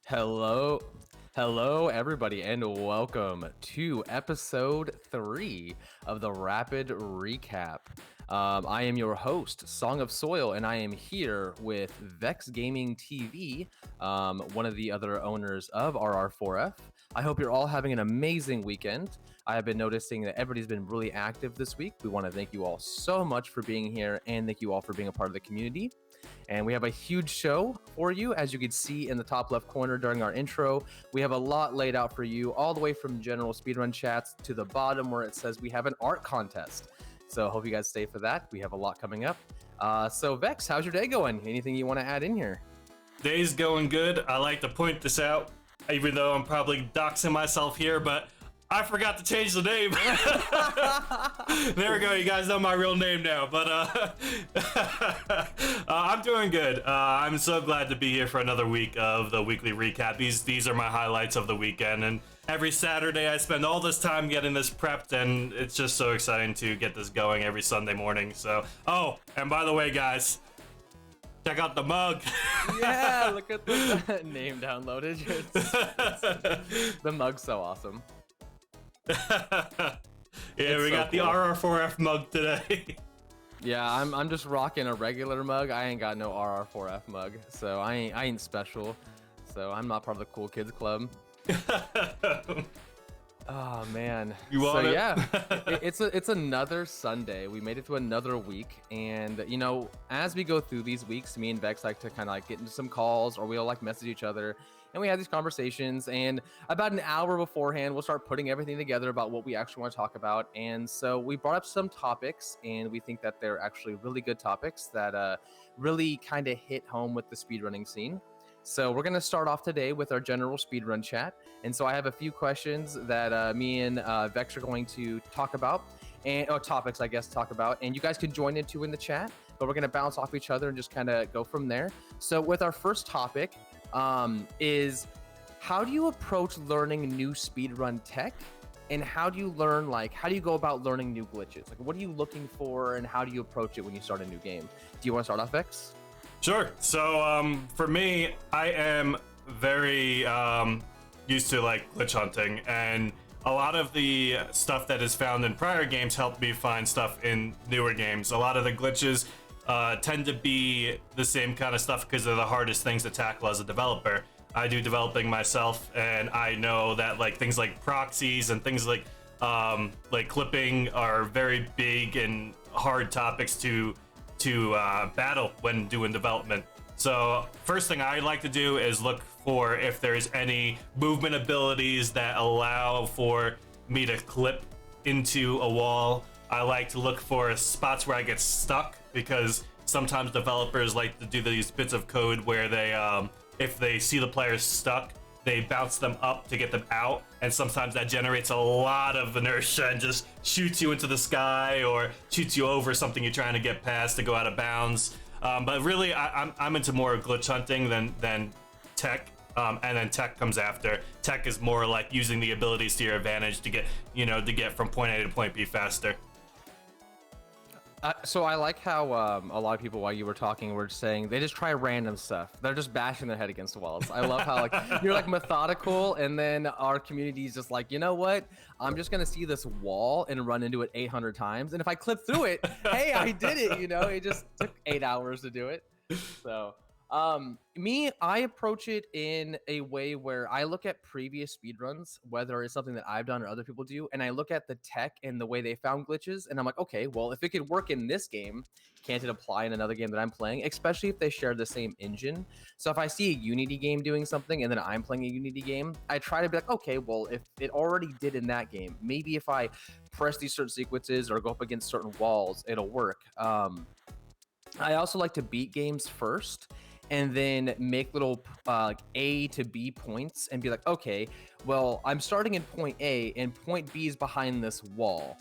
Hello everybody, and welcome to episode 3 of the Rapid Recap. I am your host, Song of Soil, and I am here with Vex Gaming TV, one of the other owners of RR4F. I hope you're all having an amazing weekend. I have been noticing that everybody's been really active this week. We want to thank you all so much for being here, and thank you all for being a part of the community. And we have a huge show for you, as you can see in the top left corner during our intro. We have a lot laid out for you, all the way from general speedrun chats to the bottom where it says we have an art contest. So I hope you guys stay for that. We have a lot coming up. So Vex, how's your day going? Anything you want to add in here? Day's going good. I like to point this out, even though I'm probably doxing myself here, but I forgot to change the name. There we go. You guys know my real name now. But I'm doing good. I'm so glad to be here for another week of the weekly recap. These are my highlights of the weekend. And every Saturday I spend all this time getting this prepped, and it's just so exciting to get this going every Sunday morning. So, oh, and by the way, guys, check out the mug. Yeah, look at the name downloaded. The mug's so awesome. Yeah, we got the RR4F mug today. Yeah, I'm just rocking a regular mug. I ain't got no RR4F mug, so I ain't special. So I'm not part of the cool kids club. Oh man. You want it? Yeah, it's another Sunday. We made it to another week, and you know, as we go through these weeks, me and Vex like to kind of like get into some calls, or we'll like message each other, and we have these conversations. And about an hour beforehand, we'll start putting everything together about what we actually want to talk about. And so we brought up some topics, and we think that they're actually really good topics that really kind of hit home with the speedrunning scene. So we're going to start off today with our general speedrun chat. And so I have a few questions that me and Vex are going to talk about, or topics, I guess, talk about. And you guys can join in too in the chat, but we're going to bounce off each other and just kind of go from there. So with our first topic is, how do you approach learning new speedrun tech? And how do you learn, how do you go about learning new glitches? Like, what are you looking for, and how do you approach it when you start a new game? Do you want to start off, Vex? Sure. So for me, I am very used to glitch hunting, and a lot of the stuff that is found in prior games helped me find stuff in newer games. A lot of the glitches tend to be the same kind of stuff because they're the hardest things to tackle as a developer. I do developing myself, and I know that things like proxies and things like clipping are very big and hard topics to battle when doing development. So first thing I like to do is look for if there's any movement abilities that allow for me to clip into a wall. I like to look for spots where I get stuck, because sometimes developers like to do these bits of code where they if they see the players stuck, they bounce them up to get them out, and sometimes that generates a lot of inertia and just shoots you into the sky or shoots you over something you're trying to get past to go out of bounds. But really, I'm into more glitch hunting than tech, and then tech comes after. Tech is more like using the abilities to your advantage to get from point A to point B faster. So I like how a lot of people, while you were talking, were saying they just try random stuff. They're just bashing their head against the walls. I love how you're methodical, and then our community is just you know what? I'm just gonna see this wall and run into it 800 times, and if I clip through it, hey, I did it. You know, it just took 8 hours to do it. So I approach it in a way where I look at previous speedruns, whether it's something that I've done or other people do, and I look at the tech and the way they found glitches, and I'm like, okay, well, if it could work in this game, can't it apply in another game that I'm playing, especially if they share the same engine? So if I see a Unity game doing something and then I'm playing a Unity game, I try to be like, okay, well, if it already did in that game, maybe if I press these certain sequences or go up against certain walls, it'll work. I also like to beat games first, and then make little A to B points and be like, okay, well, I'm starting in point A and point B is behind this wall,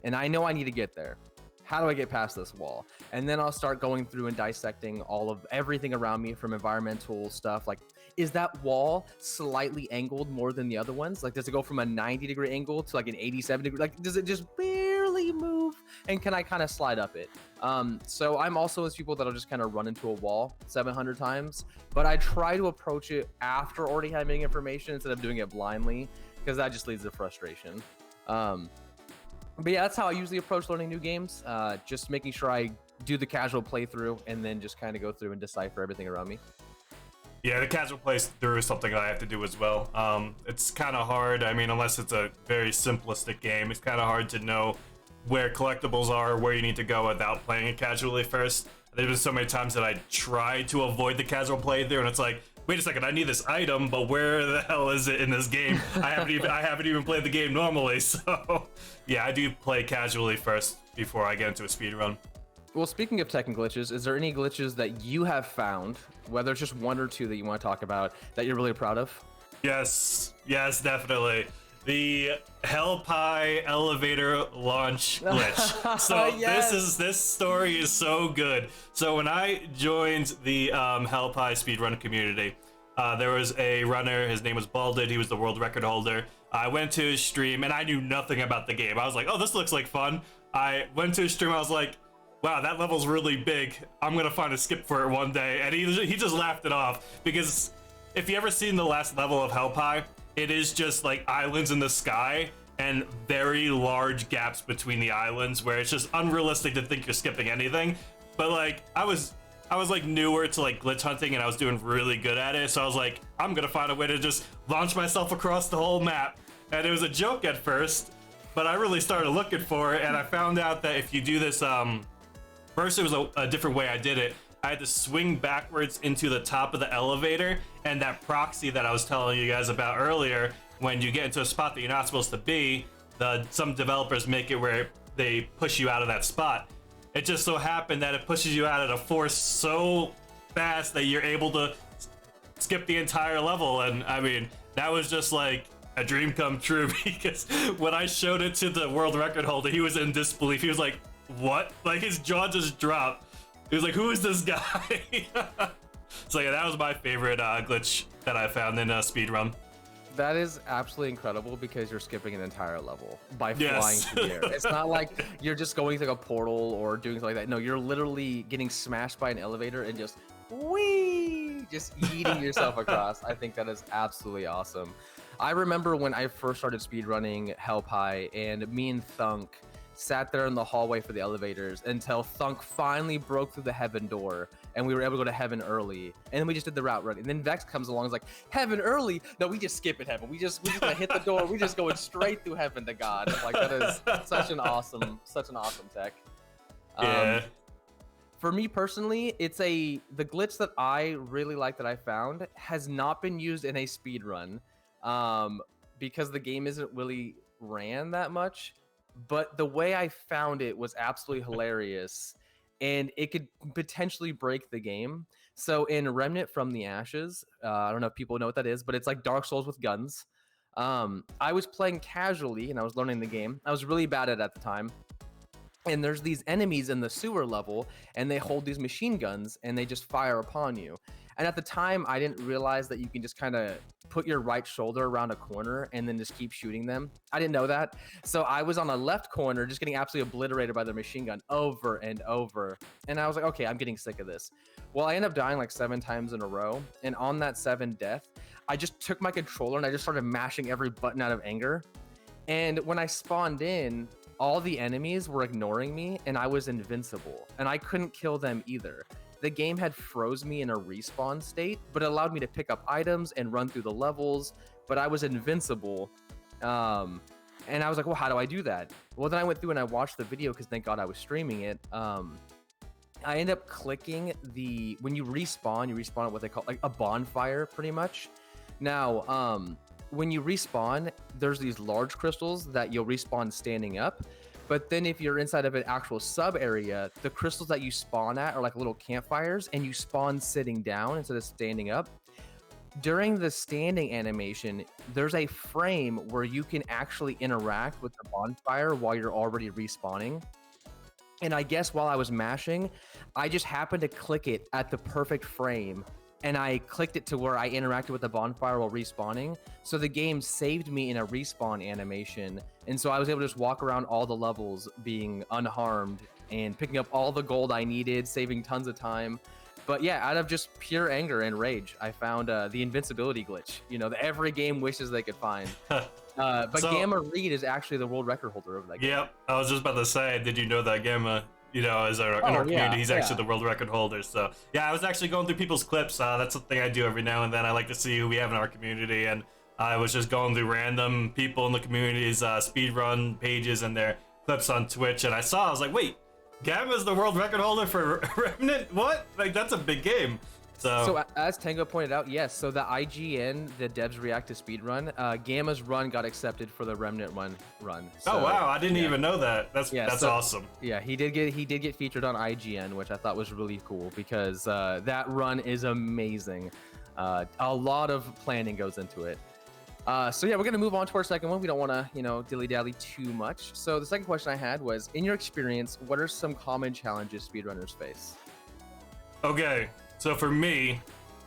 and I know I need to get there. How do I get past this wall? And then I'll start going through and dissecting all of everything around me, from environmental stuff. Is that wall slightly angled more than the other ones? Does it go from a 90-degree angle to an 87-degree? Does it just barely move? and can I kind of slide up it? So I'm also those people that'll just kind of run into a wall 700 times, but I try to approach it after already having information instead of doing it blindly, because that just leads to frustration. But yeah, that's how I usually approach learning new games. Just making sure I do the casual playthrough and then just kind of go through and decipher everything around me. Yeah, the casual playthrough is something I have to do as well. It's kind of hard. I mean, unless it's a very simplistic game, it's kind of hard to know where collectibles are, where you need to go without playing it casually first. There's been so many times that I try to avoid the casual playthrough, and it's like, wait a second, I need this item, but where the hell is it in this game? I haven't even played the game normally. So yeah, I do play casually first before I get into a speedrun. Well, speaking of tech and glitches, is there any glitches that you have found, whether it's just one or two that you want to talk about, that you're really proud of? Yes, definitely. The Hell Pie elevator launch glitch. So Yes. this story is so good. So when I joined the Hell Pie speedrun community, there was a runner. His name was Balded. He was the world record holder. I went to his stream and I knew nothing about the game. I was like, oh, this looks like fun. I went to his stream. I was like, wow, that level's really big. I'm gonna find a skip for it one day. And he just laughed it off, because if you ever seen the last level of Hell Pie, it is just like islands in the sky and very large gaps between the islands where it's just unrealistic to think you're skipping anything. But like I was like newer to like glitch hunting and I was doing really good at it, so I was like, I'm gonna find a way to just launch myself across the whole map. And it was a joke at first, but I really started looking for it, and I found out that if you do this, first it was a different way I did it. I had to swing backwards into the top of the elevator, and that proxy that I was telling you guys about earlier, when you get into a spot that you're not supposed to be, some developers make it where they push you out of that spot. It just so happened that it pushes you out at a force so fast that you're able to skip the entire level. And I mean, that was just like a dream come true, because when I showed it to the world record holder, he was in disbelief. He was like, what? Like his jaw just dropped. He was like, who is this guy? So yeah, that was my favorite glitch that I found in a speedrun. That is absolutely incredible, because you're skipping an entire level by flying Yes. through the air. It's not like you're just going through a portal or doing something like that. No, you're literally getting smashed by an elevator and just whee, just eating yourself across. I think that is absolutely awesome. I remember when I first started speedrunning Hell Pie, and me and Thunk sat there in the hallway for the elevators until Thunk finally broke through the heaven door and we were able to go to heaven early. And then we just did the route run. And then Vex comes along and is like, heaven early? No, we just skip at heaven. We just gonna hit the door. We just going straight through heaven to God. Like, that is such an awesome tech. Yeah. For me personally, the glitch that I really like that I found has not been used in a speed run, because the game isn't really ran that much. But the way I found it was absolutely hilarious, and it could potentially break the game. So in Remnant from the Ashes, I don't know if people know what that is, but it's like Dark Souls with guns. I was playing casually and I was learning the game. I was really bad at it at the time. And there's these enemies in the sewer level, and they hold these machine guns and they just fire upon you. And at the time, I didn't realize that you can just kind of put your right shoulder around a corner and then just keep shooting them. I didn't know that. So I was on a left corner just getting absolutely obliterated by the machine gun over and over. And I was like, okay, I'm getting sick of this. Well, I ended up dying like 7 times in a row. And on that 7th death, I just took my controller and I just started mashing every button out of anger. And when I spawned in, all the enemies were ignoring me and I was invincible. And I couldn't kill them either. The game had froze me in a respawn state, but it allowed me to pick up items and run through the levels, but I was invincible. And I was like, well, how do I do that? Well, then I went through and I watched the video, because thank God I was streaming it. I ended up clicking when you respawn at what they call like a bonfire, pretty much. Now, when you respawn, there's these large crystals that you'll respawn standing up. But then if you're inside of an actual sub area, the crystals that you spawn at are like little campfires, and you spawn sitting down instead of standing up. During the standing animation, there's a frame where you can actually interact with the bonfire while you're already respawning. And I guess while I was mashing, I just happened to click it at the perfect frame and I clicked it to where I interacted with the bonfire while respawning. So the game saved me in a respawn animation. And so I was able to just walk around all the levels being unharmed and picking up all the gold I needed, saving tons of time. But yeah, out of just pure anger and rage, I found the invincibility glitch, that every game wishes they could find. But So, Gamma Reed is actually the world record holder of that game. yep, I was just about to say, did you know that Gamma, is in our Oh, community, yeah, he's yeah. actually the world record holder. So, yeah, I was actually going through people's clips. That's something I do every now and then. I like to see who we have in our community, and I was just going through random people in the community's speedrun pages and their clips on Twitch, and I was like, wait, Gamma's the world record holder for Remnant? What? Like, that's a big game. So as Tango pointed out, yes. So the IGN, the devs react to speedrun. Gamma's run got accepted for the Remnant run. So, oh wow, I didn't yeah. even know that. That's awesome. Yeah, he did get featured on IGN, which I thought was really cool because that run is amazing. A lot of planning goes into it. So yeah, we're gonna move on to our second one. We don't want to, dilly-dally too much. So the second question I had was, in your experience, what are some common challenges speedrunners face? Okay, so for me,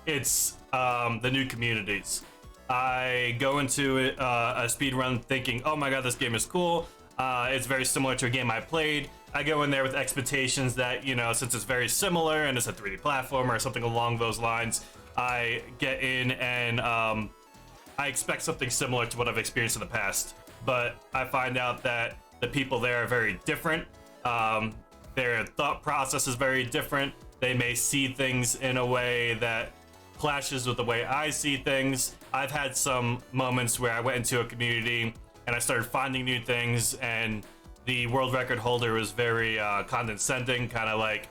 it's the new communities. I go into a speed run thinking, oh my god, this game is cool. It's very similar to a game I played. I go in there with expectations that, since it's very similar and it's a 3D platformer or something along those lines, I get in and I expect something similar to what I've experienced in the past. But I find out that the people there are very different. Their thought process is very different. They may see things in a way that clashes with the way I see things. I've had some moments where I went into a community and I started finding new things, and the world record holder was very condescending, kind of like,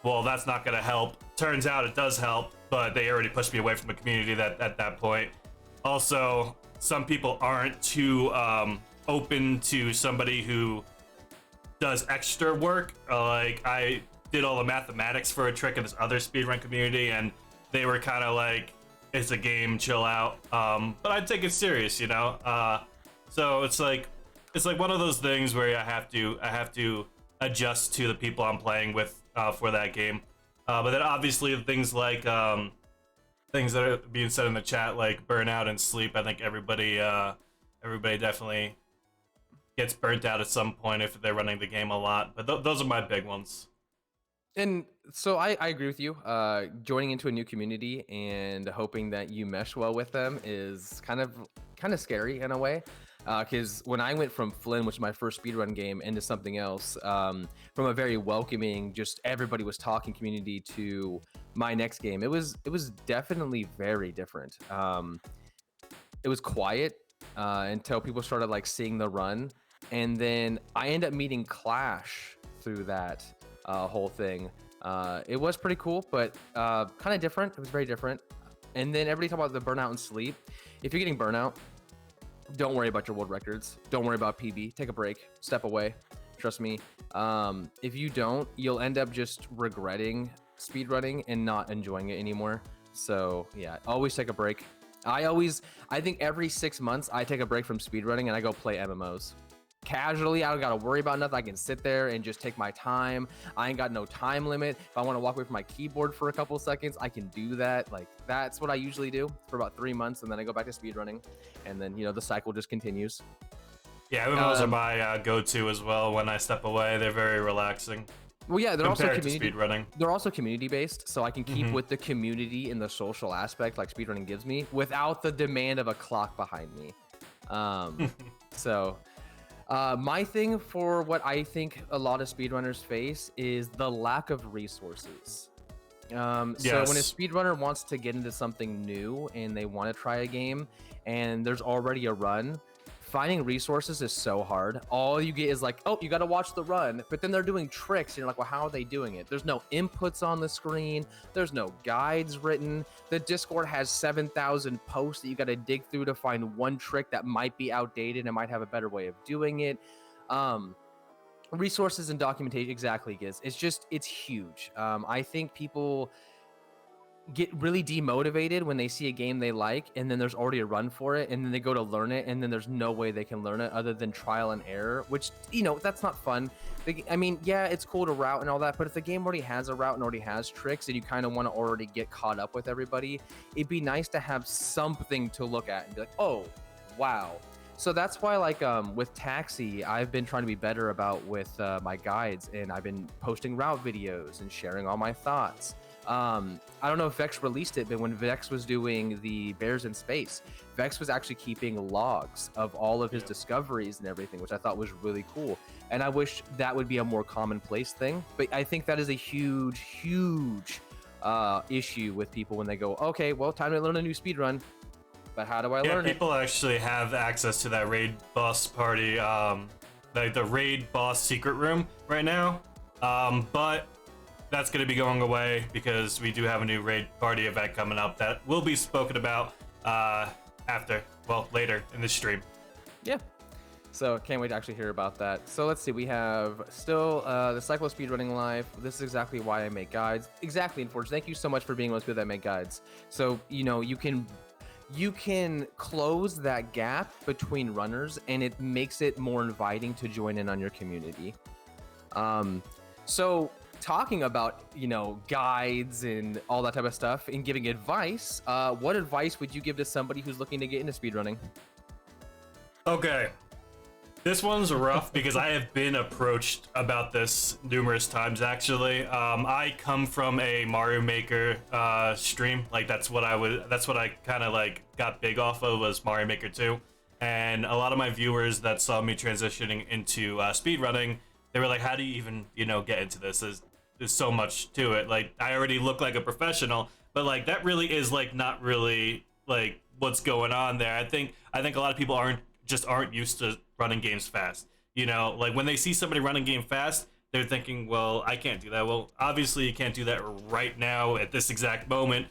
well, that's not going to help. Turns out it does help, but they already pushed me away from the community at that point. Also, some people aren't too open to somebody who does extra work. Like, I did all the mathematics for a trick in this other speedrun community, and they were kind of like, it's a game, chill out. But I take it serious, so it's like one of those things where I have to adjust to the people I'm playing with for that game. But then obviously things like things that are being said in the chat, like burnout and sleep, I think everybody definitely gets burnt out at some point if they're running the game a lot. But those are my big ones. And so I agree with you. Joining into a new community and hoping that you mesh well with them is kind of scary in a way. Because when I went from Flynn, which is my first speedrun game, into something else, from a very welcoming, just everybody was talking community, to my next game, it was definitely very different. It was quiet until people started like seeing the run, and then I ended up meeting Clash through that whole thing. It was pretty cool, but kind of different. It was very different. And then everybody talk about the burnout and sleep. If you're getting burnout, don't worry about your world records. Don't worry about PB. Take a break. Step away. Trust me. If you don't, you'll end up just regretting speedrunning and not enjoying it anymore. So yeah, always take a break. I think every 6 months I take a break from speedrunning and I go play MMOs. Casually, I don't gotta worry about nothing. I can sit there and just take my time. I ain't got no time limit. If I want to walk away from my keyboard for a couple seconds, I can do that. Like, that's what I usually do for about 3 months, and then I go back to speedrunning, and then the cycle just continues. Yeah, MMOs are my go-to as well. When I step away, they're very relaxing. Well, yeah, they're also community to speedrunning. They're also community based, so I can keep with the community and the social aspect like speedrunning gives me, without the demand of a clock behind me. So. My thing for what I think a lot of speedrunners face is the lack of resources. So when a speedrunner wants to get into something new and they want to try a game and there's already a run, finding resources is so hard. All you get is like, oh, you got to watch the run, but then they're doing tricks and you're like, well, how are they doing it? There's no inputs on the screen. There's no guides written. The Discord has 7,000 posts that you got to dig through to find one trick that might be outdated and might have a better way of doing it. Resources and documentation, exactly, Giz. It's huge. I think people get really demotivated when they see a game they like and then there's already a run for it and then they go to learn it and then there's no way they can learn it other than trial and error, which, you know, that's not fun. I mean, yeah, it's cool to route and all that, but if the game already has a route and already has tricks and you kind of want to already get caught up with everybody, it'd be nice to have something to look at and be like, oh, wow. So that's why, like, with Taxi, I've been trying to be better about with my guides, and I've been posting route videos and sharing all my thoughts. I don't know if Vex released it, but when Vex was doing the Bears in Space, Vex was actually keeping logs of all of his discoveries and everything, which I thought was really cool. And I wish that would be a more commonplace thing. But I think that is a huge, huge issue with people when they go, okay, well, time to learn a new speed run. But how do I learn it? Yeah, people actually have access to that raid boss party, like the raid boss secret room right now. But that's going to be going away because we do have a new raid party event coming up that will be spoken about later in the stream. Yeah. So can't wait to actually hear about that. So let's see, we have still the Cyclo Speedrunning Live. This is exactly why I make guides. Exactly, Enforge. Thank you so much for being one of those people that make guides. So, you know, you can close that gap between runners and it makes it more inviting to join in on your community. So talking about, you know, guides and all that type of stuff and giving advice, what advice would you give to somebody who's looking to get into speedrunning? Okay. This one's rough because I have been approached about this numerous times, actually. I come from a Mario Maker stream. Like, that's what I kind of like got big off of, was Mario Maker 2. And a lot of my viewers that saw me transitioning into speedrunning, they were like, how do you even, you know, get into this? There's so much to it. Like, I already look like a professional, but like that really is like not really like what's going on there. I think a lot of people aren't used to running games fast. You know, like when they see somebody running game fast, they're thinking, well, I can't do that. Well, obviously you can't do that right now at this exact moment.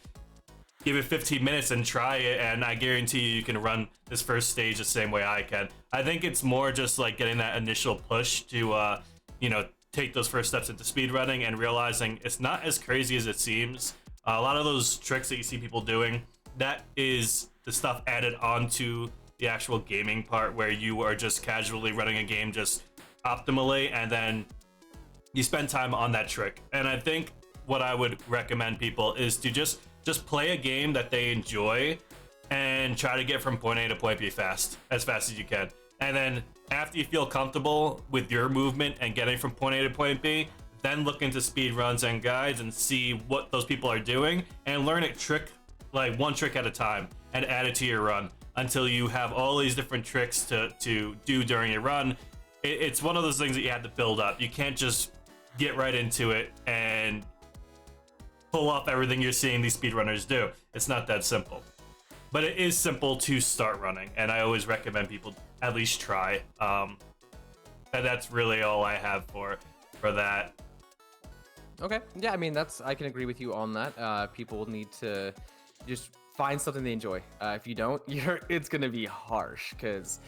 Give it 15 minutes and try it, and I guarantee you can run this first stage the same way I can. I think it's more just like getting that initial push to, you know, take those first steps into speedrunning and realizing it's not as crazy as it seems. A lot of those tricks that you see people doing, that is the stuff added onto the actual gaming part where you are just casually running a game just optimally, and then you spend time on that trick. And I think what I would recommend people is to just play a game that they enjoy and try to get from point A to point B as fast as you can. And then after you feel comfortable with your movement and getting from point A to point B, then look into speed runs and guides and see what those people are doing and learn it one trick at a time and add it to your run until you have all these different tricks to do during your run. It's one of those things that you have to build up. You can't just get right into it and pull off everything you're seeing these speedrunners do. It's not that simple. But it is simple to start running, and I always recommend people at least try. And that's really all I have for that. Okay. Yeah, I mean, I can agree with you on that. People need to just find something they enjoy. If you don't, it's gonna be harsh, because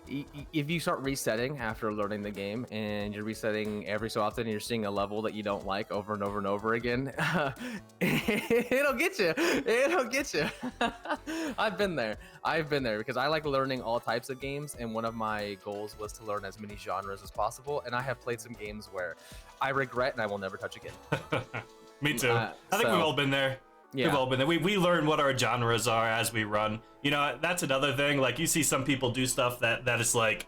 if you start resetting after learning the game and you're resetting every so often and you're seeing a level that you don't like over and over and over again, it'll get you. I've been there because I like learning all types of games, and one of my goals was to learn as many genres as possible, and I have played some games where I regret and I will never touch again. Me too. I think we've all been there. Yeah. We've all been there. We learn what our genres are as we run. You know, that's another thing. Like, you see some people do stuff that is like,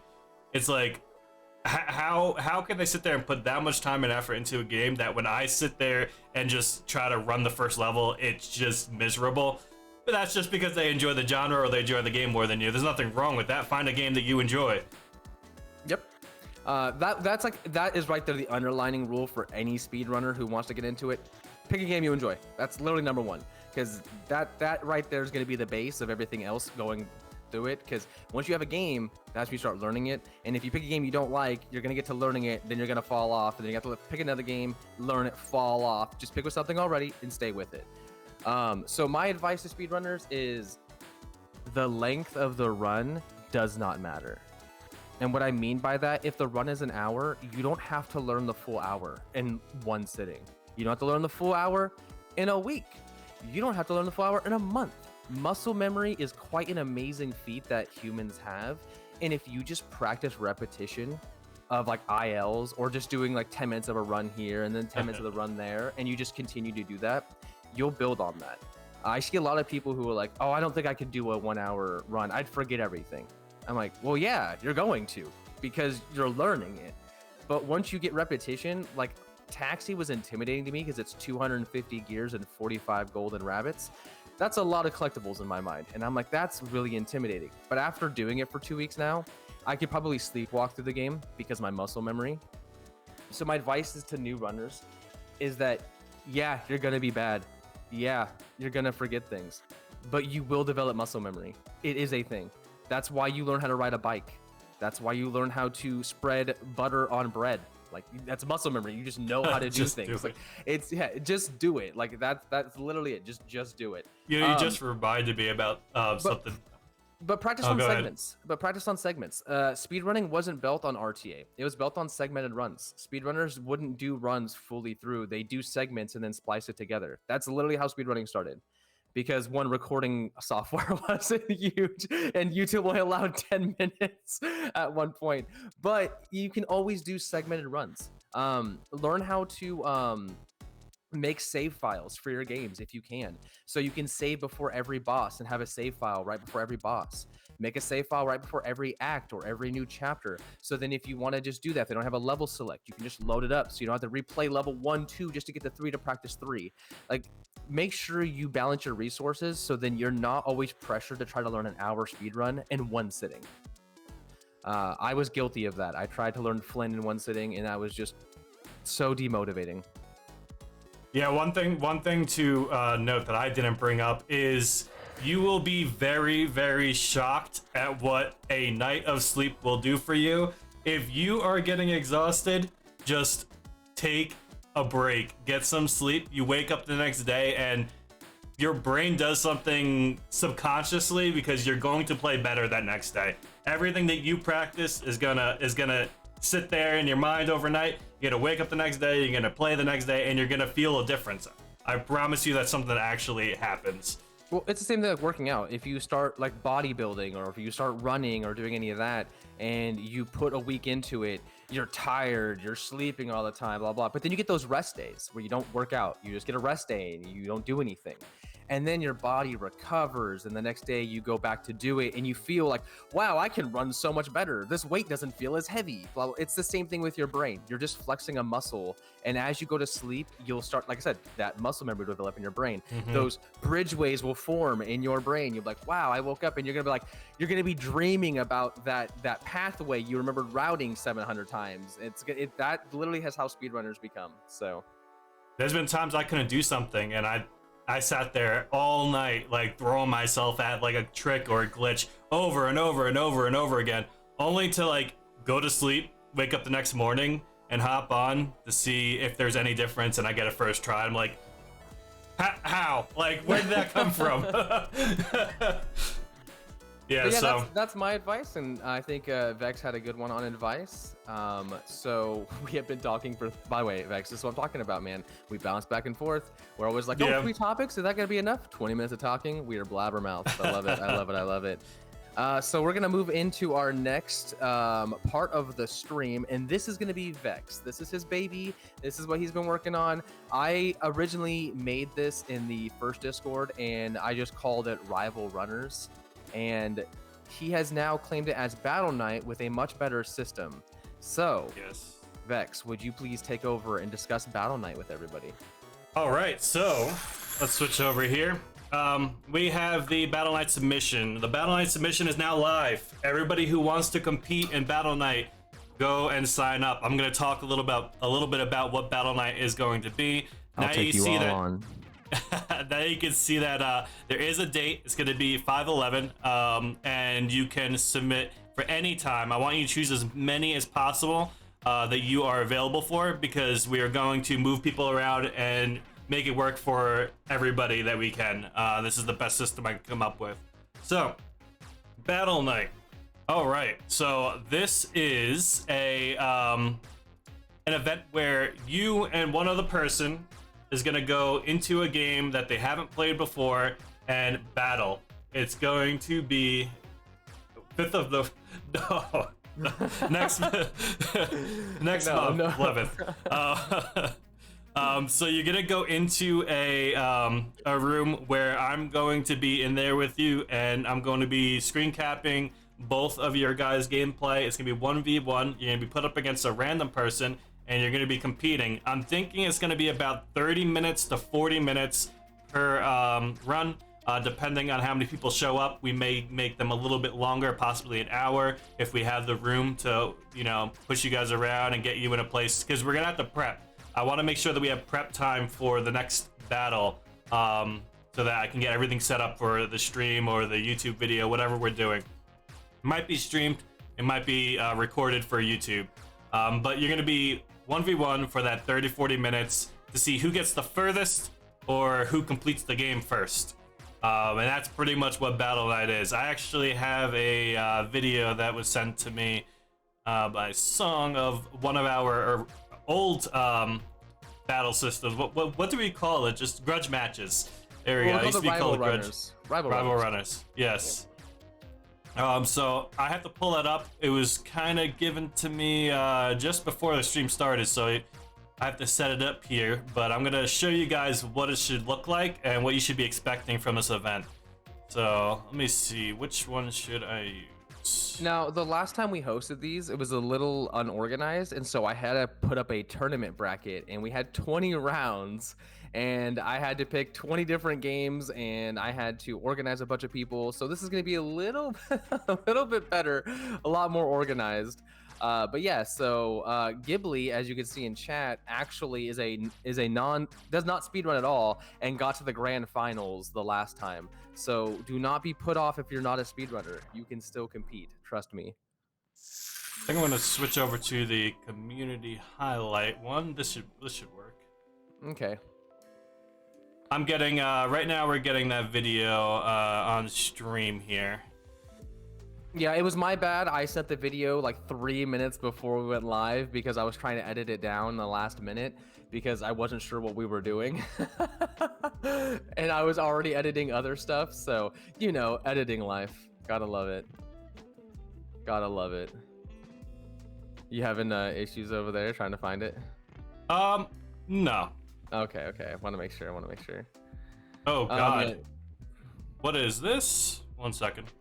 it's like, how can they sit there and put that much time and effort into a game that when I sit there and just try to run the first level, it's just miserable? But that's just because they enjoy the genre or they enjoy the game more than you. There's nothing wrong with that. Find a game that you enjoy. Yep. That is right there, the underlining rule for any speedrunner who wants to get into it. Pick a game you enjoy. That's literally number one, because that right there is going to be the base of everything else going through it. Because once you have a game, that's when you start learning it. And if you pick a game you don't like, you're going to get to learning it, then you're going to fall off, and then you have to pick another game, learn it, fall off. Just pick with something already and stay with it. So my advice to speedrunners is the length of the run does not matter. And what I mean by that, if the run is an hour, you don't have to learn the full hour in one sitting. You don't have to learn the full hour in a week. You don't have to learn the flower in a month. Muscle memory is quite an amazing feat that humans have. And if you just practice repetition of like ILs or just doing like 10 minutes of a run here and then 10 minutes of the run there, and you just continue to do that, you'll build on that. I see a lot of people who are like, oh, I don't think I could do a 1 hour run. I'd forget everything. I'm like, well, yeah, you're going to, because you're learning it. But once you get repetition, like Taxi was intimidating to me because it's 250 gears and 45 golden rabbits. That's a lot of collectibles in my mind. And I'm like, that's really intimidating. But after doing it for 2 weeks now, I could probably sleepwalk through the game because of my muscle memory. So my advice is to new runners is that, yeah, you're going to be bad. Yeah, you're going to forget things, but you will develop muscle memory. It is a thing. That's why you learn how to ride a bike. That's why you learn how to spread butter on bread. Like, that's muscle memory. You just know how to do things. Like, it's, yeah, just do it. Like, that's literally it. Just do it. You just reminded me about something. But practice on segments. But practice on segments. Speedrunning wasn't built on RTA. It was built on segmented runs. Speedrunners wouldn't do runs fully through. They do segments and then splice it together. That's literally how speedrunning started. Because one recording software wasn't huge, and YouTube only allowed 10 minutes at one point. But you can always do segmented runs. Learn how to make save files for your games if you can, so you can save before every boss and have a save file right before every boss. Make a save file right before every act or every new chapter, so then if you want to just do that, if they don't have a level select, you can just load it up so you don't have to replay level 1 2 just to get to 3 to practice 3. Like, make sure you balance your resources so then you're not always pressured to try to learn an hour speed run in one sitting. I was guilty of that. I tried to learn Flynn in one sitting, and that was just so demotivating. Yeah, one thing to note that I didn't bring up is you will be very, very shocked at what a night of sleep will do for you. If you are getting exhausted, just take a break, get some sleep. You wake up the next day and your brain does something subconsciously because you're going to play better that next day. Everything that you practice is gonna sit there in your mind overnight. You're gonna wake up the next day, you're gonna play the next day, and you're gonna feel a difference. I promise you that's something that actually happens. Well, it's the same thing like working out. If you start like bodybuilding, or if you start running or doing any of that, and you put a week into it, you're tired, you're sleeping all the time, blah, blah. But then you get those rest days where you don't work out. You just get a rest day and you don't do anything. And then your body recovers, and the next day you go back to do it, and you feel like, wow, I can run so much better. This weight doesn't feel as heavy. Blah, blah. It's the same thing with your brain. You're just flexing a muscle, and as you go to sleep, you'll start, like I said, that muscle memory will develop in your brain. Mm-hmm. Those bridgeways will form in your brain. You'll be like, wow, I woke up, and you're gonna be dreaming about that pathway you remembered routing 700 times. That literally has how speedrunners become. So there's been times I couldn't do something, and I sat there all night, like throwing myself at like a trick or a glitch over and over and over and over again, only to like go to sleep, wake up the next morning, and hop on to see if there's any difference, and I get a first try. I'm like, how? Like, where did that come from? Yeah, so that's my advice, and I think Vex had a good one on advice. So we have been talking for, by the way, Vex, this is what I'm talking about, man. We bounce back and forth. We're always like, oh, 3 topics, is that gonna be enough? 20 minutes of talking, we are blabbermouths. I love it, I love it, I love it. So we're gonna move into our next part of the stream, and this is gonna be Vex. This is his baby. This is what he's been working on. I originally made this in the first Discord, and I just called it Rival Runners. And he has now claimed it as Battle Knight with a much better system. So, yes, Vex, would you please take over and discuss Battle Knight with everybody? All right, so let's switch over here. We have the Battle Knight submission. The Battle Knight submission is now live. Everybody who wants to compete in Battle Knight, go and sign up. I'm going to talk a little bit about what Battle Knight is going to be. I'll take you all on. Now you can see that there is a date. It's going to be 5/11, and you can submit for any time. I want you to choose as many as possible that you are available for, because we are going to move people around and make it work for everybody that we can. This is the best system I can come up with. So, Battle Knight. All right. So this is an event where you and one other person is going to go into a game that they haven't played before and battle. It's going to be 5th of the no, next next month, 11th. So you're gonna go into a room where I'm going to be in there with you, and I'm going to be screen capping both of your guys' gameplay. It's gonna be 1v1. You're gonna be put up against a random person, and you're gonna be competing. I'm thinking it's gonna be about 30 minutes to 40 minutes per run. Depending on how many people show up, we may make them a little bit longer, possibly an hour, if we have the room to, you know, push you guys around and get you in a place, because we're gonna have to prep. I want to make sure that we have prep time for the next battle, so that I can get everything set up for the stream or the YouTube video, whatever we're doing. It might be streamed, it might be recorded for YouTube, but you're gonna be 1v1 for that 30-40 minutes to see who gets the furthest or who completes the game first. And that's pretty much what Battle Night is. I actually have a video that was sent to me by Song of one of our old battle systems. What do we call it? Just grudge matches. There we go. It used to be called runners. Rival runners. Yes. So I have to pull that up. It was kind of given to me just before the stream started, so I have to set it up here, but I'm gonna show you guys what it should look like and what you should be expecting from this event. So let me see, which one should I use? Now, the last time we hosted these, it was a little unorganized, and so I had to put up a tournament bracket, and we had 20 rounds, and I had to pick 20 different games, and I had to organize a bunch of people. So this is gonna be a little bit better, a lot more organized. But yeah, so Ghibli, as you can see in chat, actually does not speedrun at all and got to the grand finals the last time. So do not be put off if you're not a speedrunner. You can still compete, trust me. I think I'm gonna switch over to the community highlight one. This should work. Okay. I'm getting right now we're getting that video on stream here. Yeah, it was my bad. I sent the video like 3 minutes before we went live because I was trying to edit it down the last minute because I wasn't sure what we were doing. And I was already editing other stuff, so, you know, editing life. Gotta love it. Gotta love it. You having issues over there trying to find it? No. Okay. I want to make sure. Oh, God. Yeah. What is this? 1 second.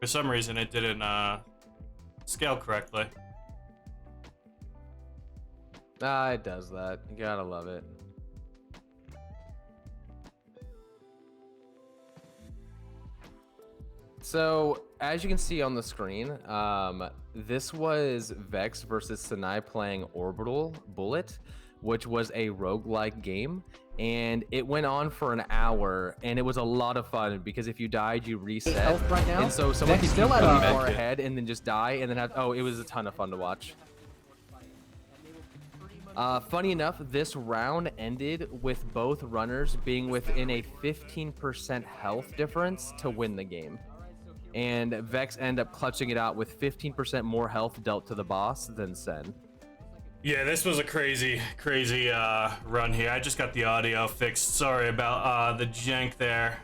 For some reason, it didn't scale correctly. It does that. You gotta love it. So, as you can see on the screen, this was Vex versus Sinai playing Orbital Bullet, which was a roguelike game. And it went on for an hour, and it was a lot of fun because if you died, you reset. Right now, and so someone could still be at really far ahead and then just die, and then have, it was a ton of fun to watch. Funny enough, this round ended with both runners being within a 15% health difference to win the game. And Vex ended up clutching it out with 15% more health dealt to the boss than Sen. Yeah, this was a crazy run here. I just got the audio fixed. Sorry about the jank there.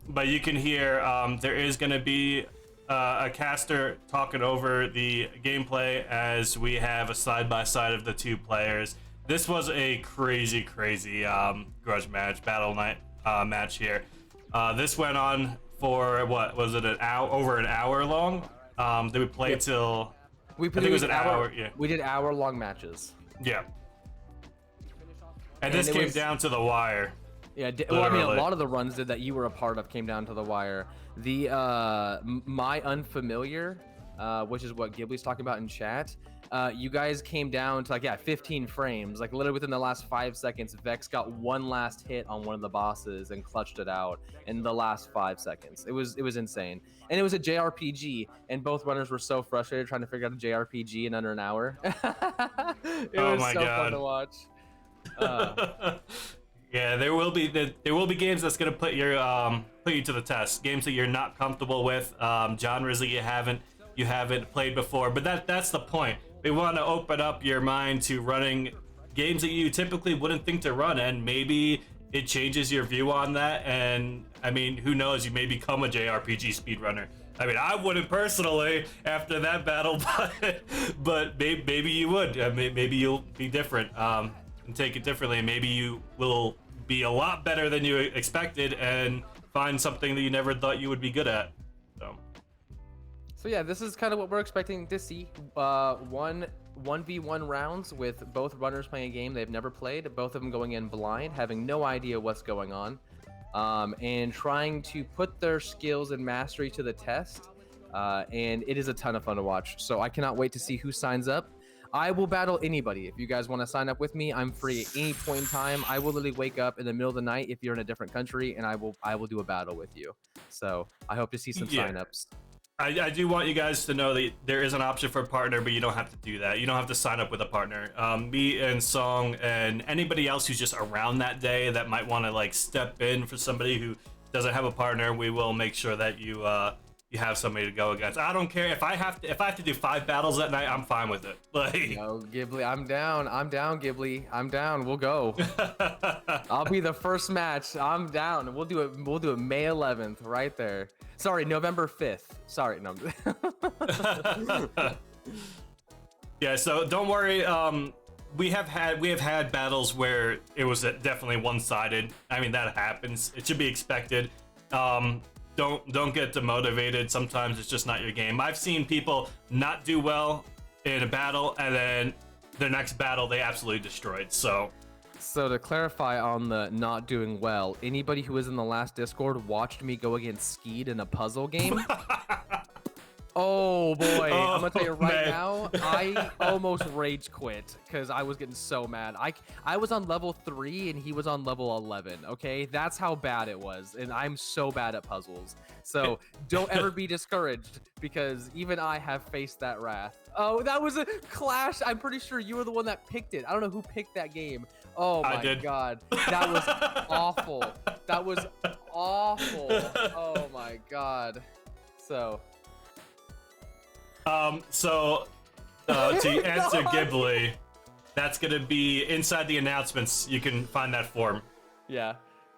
But you can hear there is going to be a caster talking over the gameplay as we have a side-by-side of the two players. This was a crazy grudge match, battle night match here. This went on for, what, was it over an hour long? Did we play till... I think it was an hour. Yeah. We did hour-long matches. Yeah. And this came down to the wire. Yeah, well, I mean, a lot of the runs that you were a part of came down to the wire. The My Unfamiliar, which is what Ghibli's talking about in chat, you guys came down to, like, 15 frames. Like, literally within the last 5 seconds, Vex got one last hit on one of the bosses and clutched it out in the last 5 seconds. It was insane. And it was a JRPG, and both runners were so frustrated trying to figure out a JRPG in under an hour. It was so fun to watch. Yeah, there will be games that's gonna put you to the test. Games that you're not comfortable with, genres that you haven't you haven't played before. But that's the point. We want to open up your mind to running games that you typically wouldn't think to run, and maybe it changes your view on that. And I mean, who knows, you may become a JRPG speedrunner. I mean, I wouldn't personally after that battle, but maybe you would. Maybe you'll be different and take it differently. Maybe you will be a lot better than you expected and find something that you never thought you would be good at. So yeah, this is kind of what we're expecting to see. 1v1 rounds with both runners playing a game they've never played, both of them going in blind, having no idea what's going on, and trying to put their skills and mastery to the test. And it is a ton of fun to watch. So I cannot wait to see who signs up. I will battle anybody. If you guys want to sign up with me, I'm free at any point in time. I will literally wake up in the middle of the night if you're in a different country, and I will do a battle with you. So I hope to see some signups. I do want you guys to know that there is an option for a partner, but you don't have to do that. You don't have to sign up with a partner. Me and Song and anybody else who's just around that day that might want to like step in for somebody who doesn't have a partner, we will make sure that you have somebody to go against. I don't care if I have to do 5 battles that night. I'm fine with it. Like, no, Ghibli, I'm down. I'm down, Ghibli. I'm down. We'll go. I'll be the first match. I'm down. We'll do it. We'll do it May 11th, right there. Sorry, November 5th. Sorry, no. Yeah. So don't worry. We have had battles where it was definitely one-sided. I mean, that happens. It should be expected. Don't get demotivated. Sometimes it's just not your game. I've seen people not do well in a battle, and then the next battle they absolutely destroyed. So to clarify on the not doing well, anybody who was in the last Discord watched me go against Skeed in a puzzle game. Oh boy, I'm gonna tell you right now, I almost rage quit because I was getting so mad. I was on level 3 and he was on level 11. Okay, that's how bad it was, and I'm so bad at puzzles. So don't ever be discouraged, because even I have faced that wrath. Oh, that was a clash. I'm pretty sure you were the one that picked it. I don't know who picked that game. Oh my god, that was awful. That was awful. Oh my god. So. To answer Ghibli, that's gonna be inside the announcements. You can find that form. Yeah,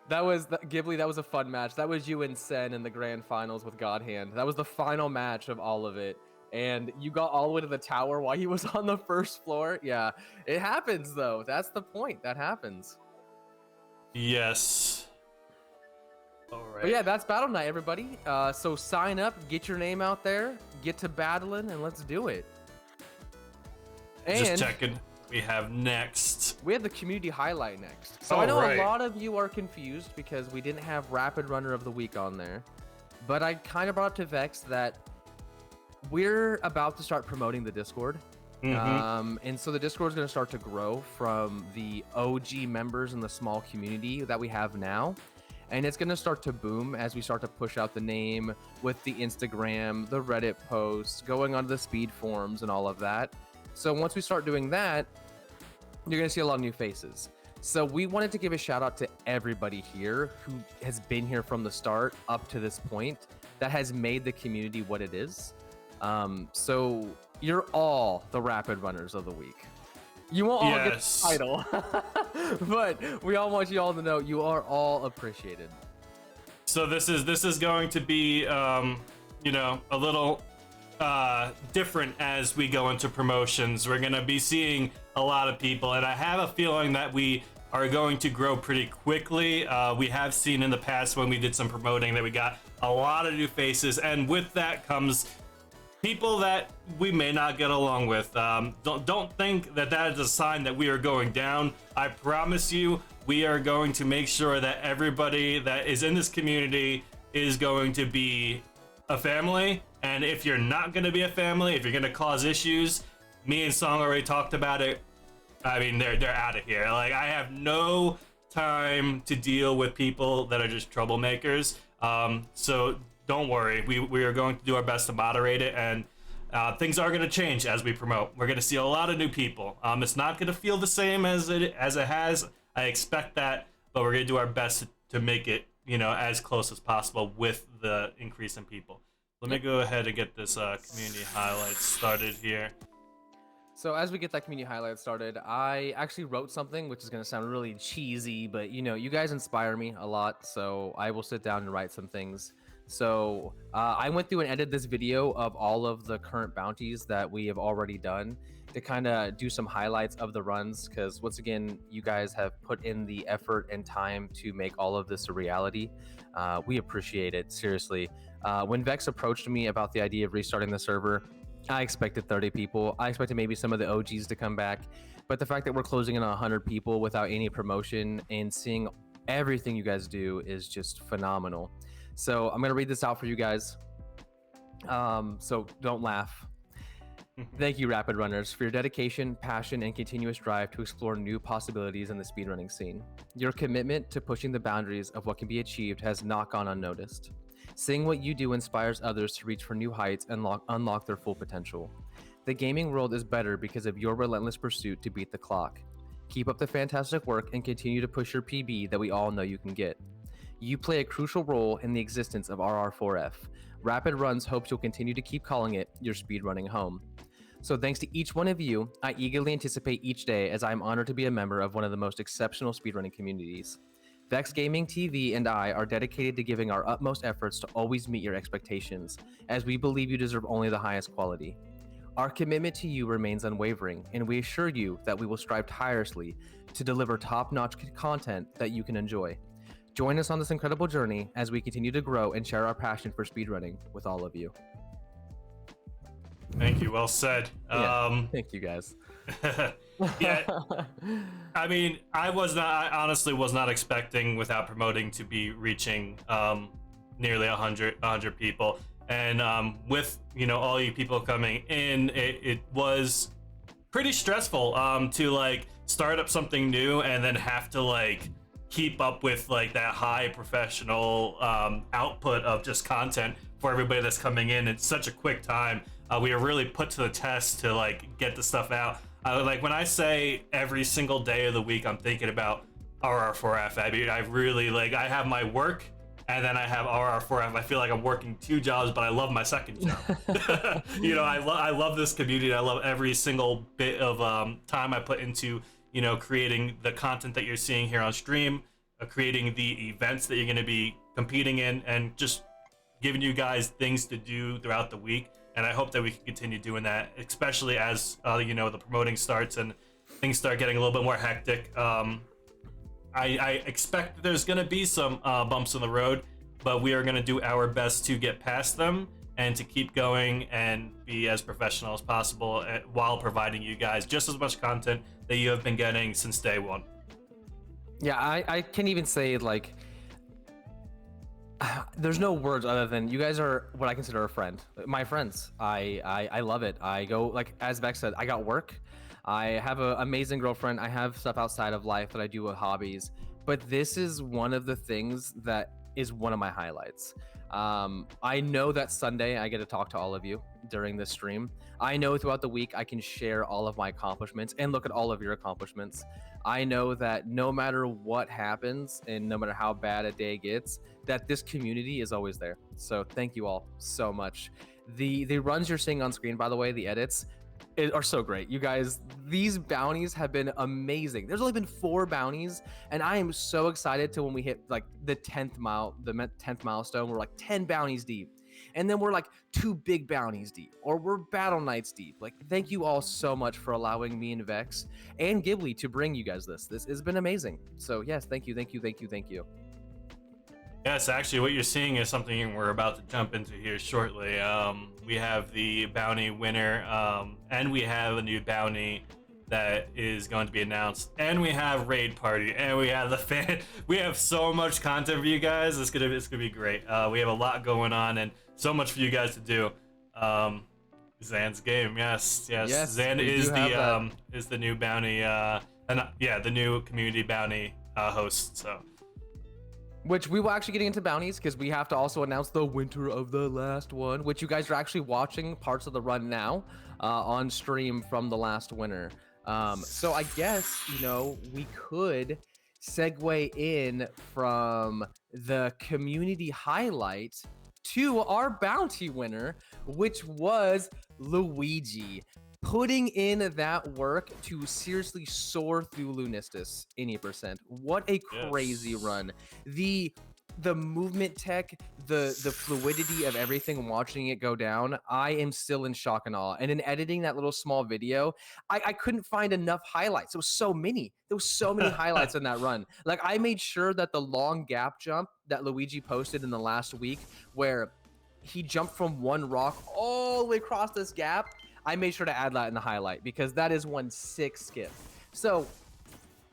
that was Ghibli. That was a fun match. That was you and Sen in the grand finals with God Hand. That was the final match of all of it, and you got all the way to the tower while he was on the first floor. Yeah, it happens though. That's the point. That happens. Yes. But yeah, that's battle night, everybody. So sign up, get your name out there, get to battling, and let's do it. And just checking, we have next. We have the community highlight next. So I know a lot of you are confused because we didn't have Rapid Runner of the Week on there. But I kind of brought up to Vex that we're about to start promoting the Discord. And so the Discord is going to start to grow from the OG members in the small community that we have now. And it's going to start to boom as we start to push out the name with the Instagram, the Reddit posts, going onto the speed forums and all of that. So once we start doing that, you're going to see a lot of new faces. So we wanted to give a shout out to everybody here who has been here from the start up to this point that has made the community what it is. So you're all the Rapid Runners of the Week. You won't all get the title, but we all want you all to know you are all appreciated. So this is going to be, a little different as we go into promotions. We're going to be seeing a lot of people, and I have a feeling that we are going to grow pretty quickly. We have seen in the past when we did some promoting that we got a lot of new faces, and with that comes people that we may not get along with. Don't think that is a sign that we are going down. I promise you, we are going to make sure that everybody that is in this community is going to be a family. And if you're not going to be a family, if you're going to cause issues, me and Song already talked about it. I mean, they're out of here. Like, I have no time to deal with people that are just troublemakers. So don't worry, we are going to do our best to moderate it, and things are going to change as we promote. We're going to see a lot of new people. It's not going to feel the same as it has. I expect that, but we're going to do our best to make it, as close as possible with the increase in people. Let me go ahead and get this community highlights started here. So as we get that community highlight started, I actually wrote something which is going to sound really cheesy, but you guys inspire me a lot, so I will sit down and write some things. So I went through and edited this video of all of the current bounties that we have already done to kind of do some highlights of the runs, because once again, you guys have put in the effort and time to make all of this a reality. We appreciate it, seriously. When Vex approached me about the idea of restarting the server, I expected 30 people. I expected maybe some of the OGs to come back. But the fact that we're closing in on 100 people without any promotion and seeing everything you guys do is just phenomenal. So I'm going to read this out for you guys. So don't laugh. Thank you, Rapid Runners, for your dedication, passion, and continuous drive to explore new possibilities in the speedrunning scene. Your commitment to pushing the boundaries of what can be achieved has not gone unnoticed. Seeing what you do inspires others to reach for new heights and unlock their full potential. The gaming world is better because of your relentless pursuit to beat the clock. Keep up the fantastic work and continue to push your PB that we all know you can get. You play a crucial role in the existence of RR4F. Rapid Runs hopes you'll continue to keep calling it your speedrunning home. So thanks to each one of you, I eagerly anticipate each day as I am honored to be a member of one of the most exceptional speedrunning communities. Vex Gaming TV and I are dedicated to giving our utmost efforts to always meet your expectations, as we believe you deserve only the highest quality. Our commitment to you remains unwavering, and we assure you that we will strive tirelessly to deliver top-notch content that you can enjoy. Join us on this incredible journey as we continue to grow and share our passion for speedrunning with all of you. Thank you. Well said. Yeah, thank you, guys. Yeah, I mean, I honestly was not expecting without promoting to be reaching nearly 100 people, and with all you people coming in, it was pretty stressful to like start up something new and then have to like keep up with like that high professional output of just content for everybody that's coming in such a quick time. We are really put to the test to like get the stuff out. Like when I say every single day of the week, I'm thinking about RR4F. I mean, I really like, I have my work and then I have RR4F. I feel like I'm working 2 jobs, but I love my second job. I love this community. I love every single bit of time I put into, creating the content that you're seeing here on stream, creating the events that you're going to be competing in, and just giving you guys things to do throughout the week. And I hope that we can continue doing that, especially as the promoting starts and things start getting a little bit more hectic. I expect that there's going to be some bumps in the road, but we are going to do our best to get past them and to keep going and be as professional as possible while providing you guys just as much content that you have been getting since day one. Yeah, I can't even say like, there's no words other than you guys are what I consider a friend. My friends. I love it. I go, like as Vex said, I got work. I have an amazing girlfriend. I have stuff outside of life that I do with hobbies. But this is one of the things that is one of my highlights. I know that Sunday I get to talk to all of you during this stream. I know throughout the week I can share all of my accomplishments and look at all of your accomplishments. I know that no matter what happens and no matter how bad a day gets, that this community is always there. So thank you all so much. The runs you're seeing on screen, by the way, the edits are so great. You guys, these bounties have been amazing. There's only been 4 bounties, and I am so excited to when we hit like the 10th milestone. We're like 10 bounties deep. And then we're like 2 big bounties deep, or we're battle nights deep. Like, thank you all so much for allowing me and Vex and Ghibli to bring you guys this. This has been amazing. So yes, thank you. Yes, actually, what you're seeing is something we're about to jump into here shortly. We have the bounty winner, and we have a new bounty that is going to be announced, and we have raid party, and we have the fan. We have so much content for you guys. It's gonna be great. We have a lot going on and so much for you guys to do. Zan's game, yes. Zan is the new bounty, the new community bounty host. So. Which we will actually get into bounties because we have to also announce the winter of the last one, which you guys are actually watching parts of the run now on stream from the last winter. So I guess, we could segue in from the community highlight to our bounty winner, which was Luigi. Putting in that work to seriously soar through Lunistus in 8%. What a crazy run. The movement tech, the fluidity of everything, watching it go down, I am still in shock and awe. And in editing that little small video, I couldn't find enough highlights. There was so many. There was so many highlights in that run. Like, I made sure that the long gap jump that Luigi posted in the last week, where he jumped from one rock all the way across this gap, I made sure to add that in the highlight, because that is one sick skip. So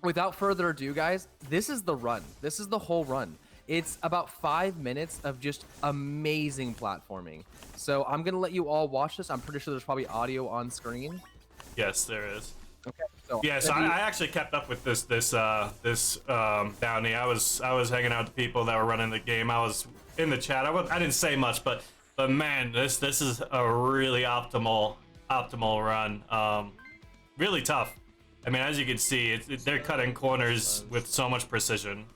without further ado, guys, this is the run. This is the whole run. It's about 5 minutes of just amazing platforming. So I'm gonna let you all watch this. I'm pretty sure there's probably audio on screen. Yes, there is. Okay. So yeah, so I actually kept up with this bounty. I was hanging out with people that were running the game. I was in the chat. I didn't say much, but man, this is a really optimal run. Really tough. I mean, as you can see, they're cutting corners with so much precision.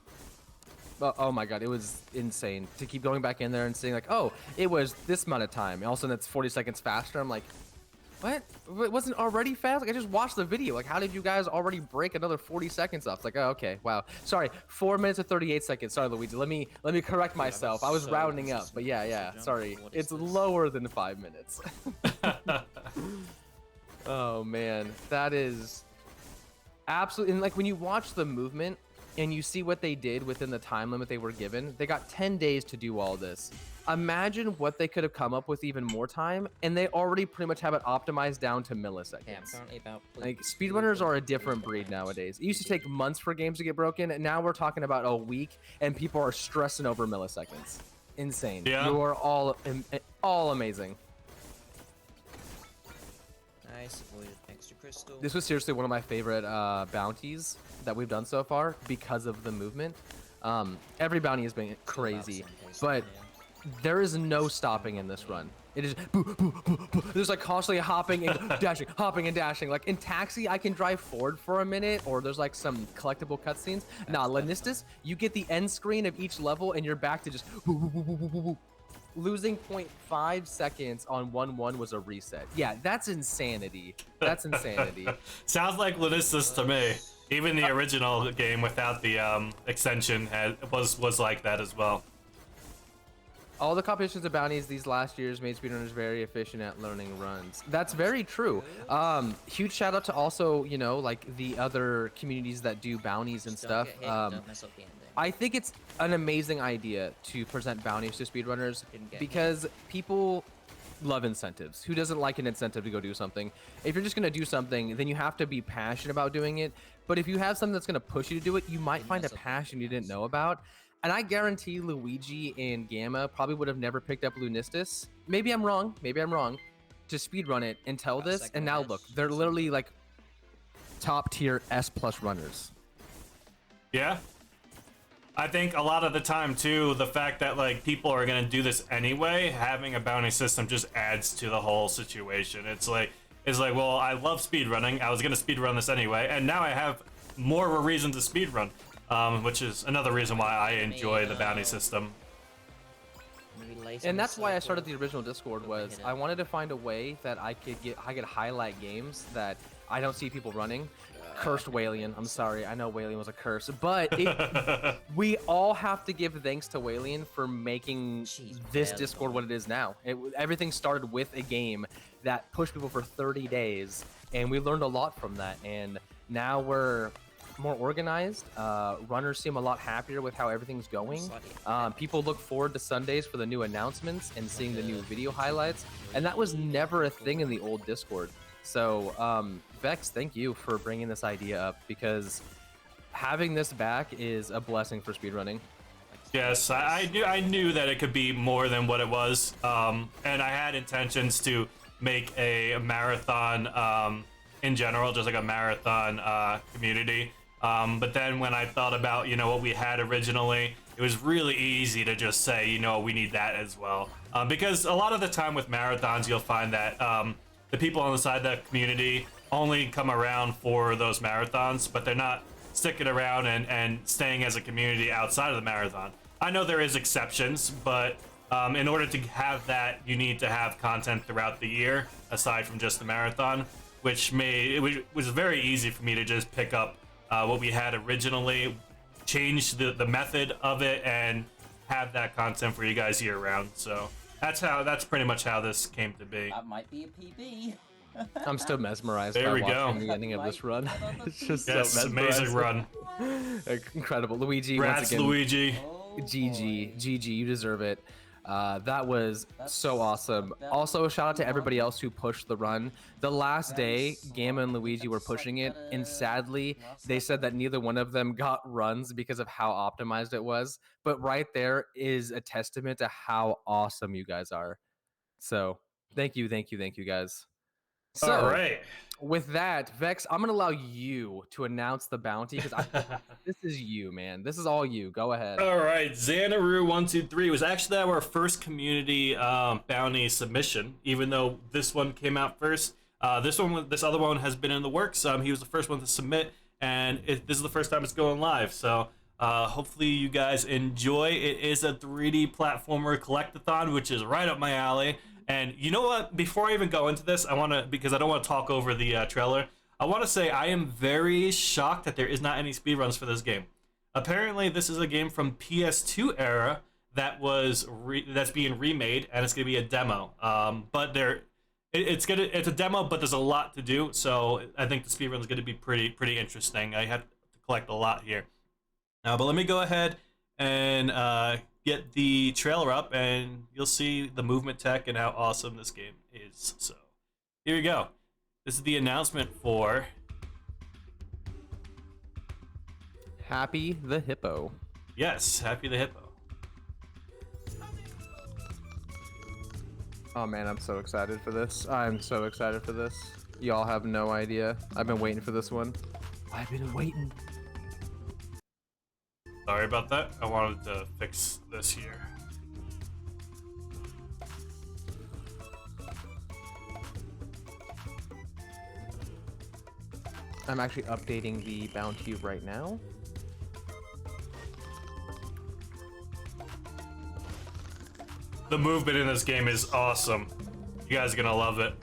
Oh my god, it was insane to keep going back in there and seeing like, oh, it was this amount of time. And all of a sudden it's 40 seconds faster. I'm like, what? It wasn't already fast? Like, I just watched the video. Like, how did you guys already break another 40 seconds off? It's like, oh, okay, wow. Sorry, 4 minutes and 38 seconds. Sorry, Luigi. Let me correct myself. I was rounding up, but yeah. Sorry, it's lower than 5 minutes. Oh man, that is absolutely. And like, when you watch the movement and you see what they did within the time limit they were given, they got 10 days to do all this. Imagine what they could have come up with even more time, and they already pretty much have it optimized down to milliseconds. Yeah, I'm currently about like, speedrunners are a different breed nowadays. It used to take months for games to get broken, and now we're talking about a week, and people are stressing over milliseconds. Insane. Yeah. You are all amazing. Nice, avoided extra crystal. This was seriously one of my favorite bounties that we've done so far because of the movement. Every bounty has been crazy, but there is no stopping in this run. It is boo, boo, boo, boo. There's like constantly hopping and dashing, hopping and dashing. Like in Taxi, I can drive forward for a minute, or there's like some collectible cutscenes. Nah, Lenistus, you get the end screen of each level and you're back to just boo, boo, boo, boo, boo, boo, boo. Losing 0.5 seconds on 1-1 was a reset. Yeah, that's insanity. That's insanity. Sounds like Lunistus to me. Even the original game without the extension was like that as well. All the competitions of bounties these last years made speedrunners very efficient at learning runs. That's very true. Huge shout out to also, you know, like the other communities that do bounties and stuff. I think it's an amazing idea to present bounties to speedrunners because people love incentives. Who doesn't like an incentive to go do something? If you're just going to do something, then you have to be passionate about doing it. But if you have something that's going to push you to do it, you might find a passion you didn't know about. And I guarantee Luigi and Gamma probably would have never picked up Lunistus. Maybe I'm wrong, to speedrun it until this. And now look, they're literally like top tier S+ runners. Yeah. I think a lot of the time too, the fact that like people are gonna do this anyway, having a bounty system just adds to the whole situation. It's like, well, I love speedrunning. I was gonna speedrun this anyway, and now I have more of a reason to speedrun, which is another reason why I enjoy the bounty system. And that's why I started the original Discord. Was I wanted to find a way that I could highlight games that I don't see people running. Cursed Walian. I'm sorry. I know Walian was a curse, but we all have to give thanks to Walian for making this Discord what it is now. Everything started with a game that pushed people for 30 days, and we learned a lot from that. And now we're more organized. Runners seem a lot happier with how everything's going. People look forward to Sundays for the new announcements and seeing the new video highlights, and that was never a thing in the old Discord. So Vex, thank you for bringing this idea up, because having this back is a blessing for speedrunning. Yes, I knew that it could be more than what it was, and I had intentions to make a marathon in general, just like a marathon community. But then when I thought about, you know, what we had originally, it was really easy to just say, you know, we need that as well. Because a lot of the time with marathons, you'll find that the people on the side of the community only come around for those marathons, but they're not sticking around and staying as a community outside of the marathon. I know there is exceptions, but In order to have that, you need to have content throughout the year, aside from just the marathon, which was very easy for me to just pick up what we had originally, change the method of it, and have that content for you guys year round. So that's pretty much how this came to be. That might be a PB. I'm still mesmerized There by we go. watching the ending of this run. It's just Yes, so amazing run. Incredible. Luigi, Congrats, once again. Luigi. Oh, GG, GG, you deserve it. That was That's- so awesome. Also, shout out to everybody else who pushed the run. The last day, Gamma and Luigi were pushing it, and sadly, they said that neither one of them got runs because of how optimized it was. But right there is a testament to how awesome you guys are. So, thank you, thank you, thank you, guys. So, All right. with that, Vex, I'm gonna allow you to announce the bounty because this is you, man. This is all you. Go ahead. All right, Xanaroo123 was actually our first community bounty submission, even though this one came out first. This other one has been in the works. He was the first one to submit, and this is the first time it's going live. So hopefully you guys enjoy. It is a 3D platformer collectathon, which is right up my alley. And you know what? Before I even go into this, because I don't want to talk over the trailer, I want to say I am very shocked that there is not any speedruns for this game. Apparently, this is a game from PS2 era that's being remade, and it's gonna be a demo. But it's a demo, but there's a lot to do. So I think the speedrun is gonna be pretty interesting. I have to collect a lot here. But let me go ahead and get the trailer up, and you'll see the movement tech and how awesome this game is. So here we go. This is the announcement for Happy the Hippo. Yes, Happy the Hippo. Oh man, I'm so excited for this. I'm so excited for this. Y'all have no idea. I've been waiting for this one. I've been waiting. Sorry about that. I wanted to fix this here. I'm actually updating the bounty right now. The movement in this game is awesome. You guys are gonna love it.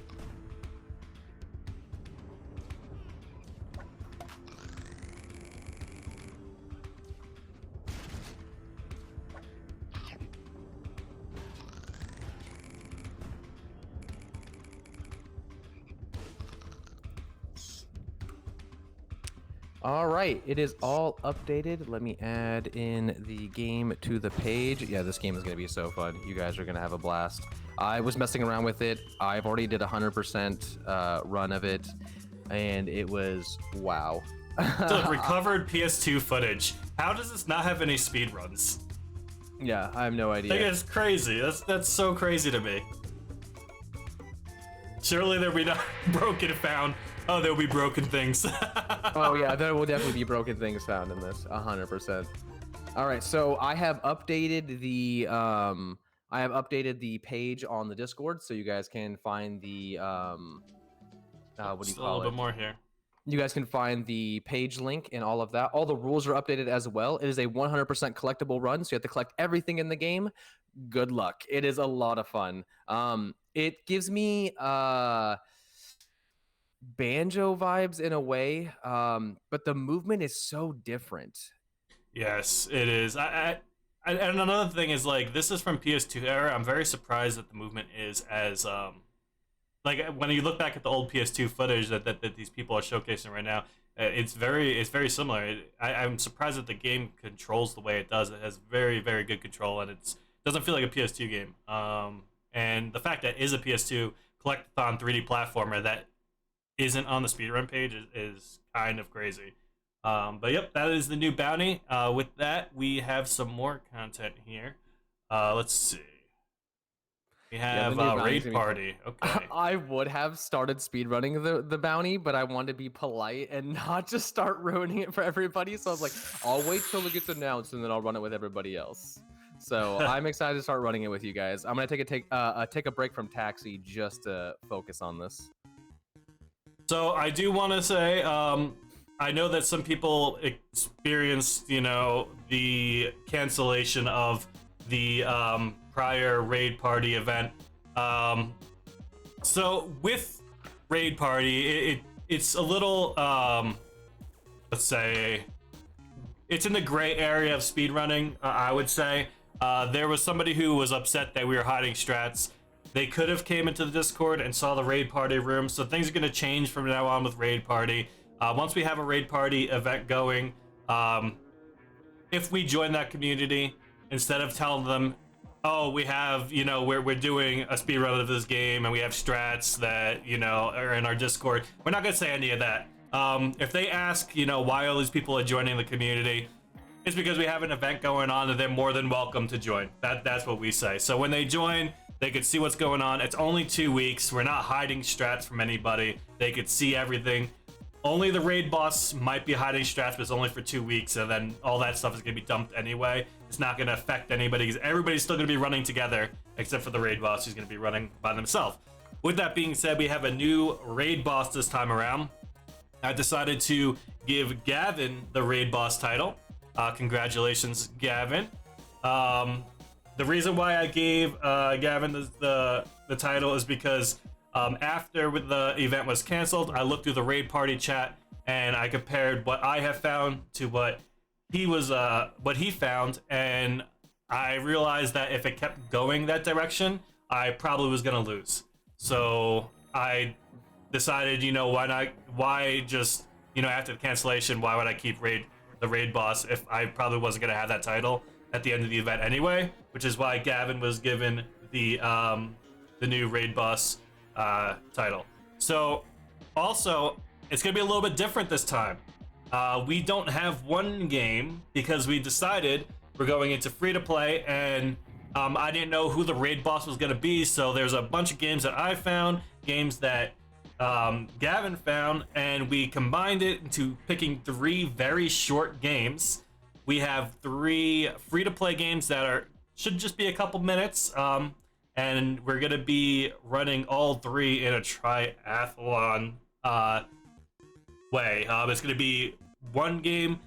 All right, it is all updated. Let me add in the game to the page. Yeah, this game is gonna be so fun. You guys are gonna have a blast. I was messing around with it. I've already did 100% run of it, and it was wow. So recovered PS2 footage. How does this not have any speed runs? Yeah, I have no I think idea. it's crazy. That's so crazy to me. Surely there'll be not broken found. Oh, there'll be broken things. Oh yeah, there will definitely be broken things found in this, 100%. All right, so I have updated the page on the Discord, so you guys can find the what do you Just a call little it? bit more here. You guys can find the page link and all of that. All the rules are updated as well. It is a 100% collectible run, so you have to collect everything in the game. Good luck. It is a lot of fun. It gives me banjo vibes in a way, but the movement is so different. Yes, it is. And another thing is, like, this is from PS2 era. I'm very surprised that the movement is as like when you look back at the old PS2 footage that these people are showcasing right now, it's very similar. I'm surprised that the game controls the way it does. It has very good control, and it doesn't feel like a PS2 game. And the fact that it is a PS2 collectathon 3D platformer that isn't on the speedrun page is kind of crazy. But yep, that is the new bounty. With that, we have some more content here. Let's see. We have the new bounty's Raid gonna be Party. Okay. I would have started speedrunning the bounty, but I wanted to be polite and not just start ruining it for everybody. So I was like, I'll wait till it gets announced and then I'll run it with everybody else. So I'm excited to start running it with you guys. I'm gonna take a break from Taxi just to focus on this. So I do want to say, I know that some people experienced, the cancellation of the prior raid party event. So with raid party, it's a little let's say it's in the gray area of speedrunning. I would say there was somebody who was upset that we were hiding strats. They could have came into the Discord and saw the raid party room. So things are going to change from now on with raid party. Once we have a raid party event going, if we join that community, instead of telling them, oh, we have, we're doing a speedrun of this game and we have strats that, are in our Discord, we're not going to say any of that. If they ask, why all these people are joining the community, it's because we have an event going on and they're more than welcome to join. That's what we say. So when they join, they could see what's going on. It's only 2 weeks. We're not hiding strats from anybody. They could see everything. Only the raid boss might be hiding strats, but it's only for 2 weeks, and then all that stuff is going to be dumped anyway. It's not going to affect anybody, because everybody's still going to be running together, except for the raid boss, who's going to be running by themselves. With that being said, we have a new raid boss this time around. I decided to give Gavin the raid boss title. Congratulations, Gavin. The reason why I gave Gavin the title is because after the event was canceled, I looked through the raid party chat and I compared what I have found to what he found, and I realized that if it kept going that direction, I probably was gonna lose. So I decided, why just after the cancellation, why would I keep the raid boss if I probably wasn't gonna have that title at the end of the event anyway, which is why Gavin was given the new raid boss title. So also, it's gonna be a little bit different this time. We don't have one game because we decided we're going into free to play, and I didn't know who the raid boss was gonna be, so there's a bunch of games that I found, games that Gavin found, and we combined it into picking 3 very short games. We have 3 free-to-play games that should just be a couple minutes, and we're gonna be running all 3 in a triathlon way. It's gonna be one game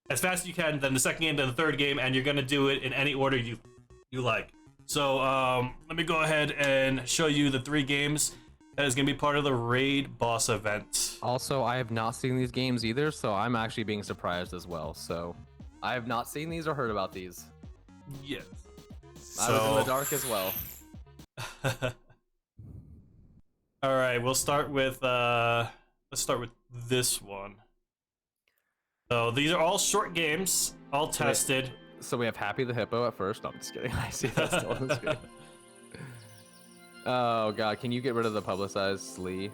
as fast as you can, then the second game, then the third game, and you're gonna do it in any order you like. So let me go ahead and show you the 3 games that is gonna be part of the raid boss event. Also, I have not seen these games either, so I'm actually being surprised as well. So I have not seen these or heard about these. Yes. I was in the dark as well. All right, we'll start with let's start with this one. So these are all short games, all tested. So we have Happy the Hippo at first. No, I'm just kidding. I see that still on the screen. Oh god, can you get rid of the publicized, Lee?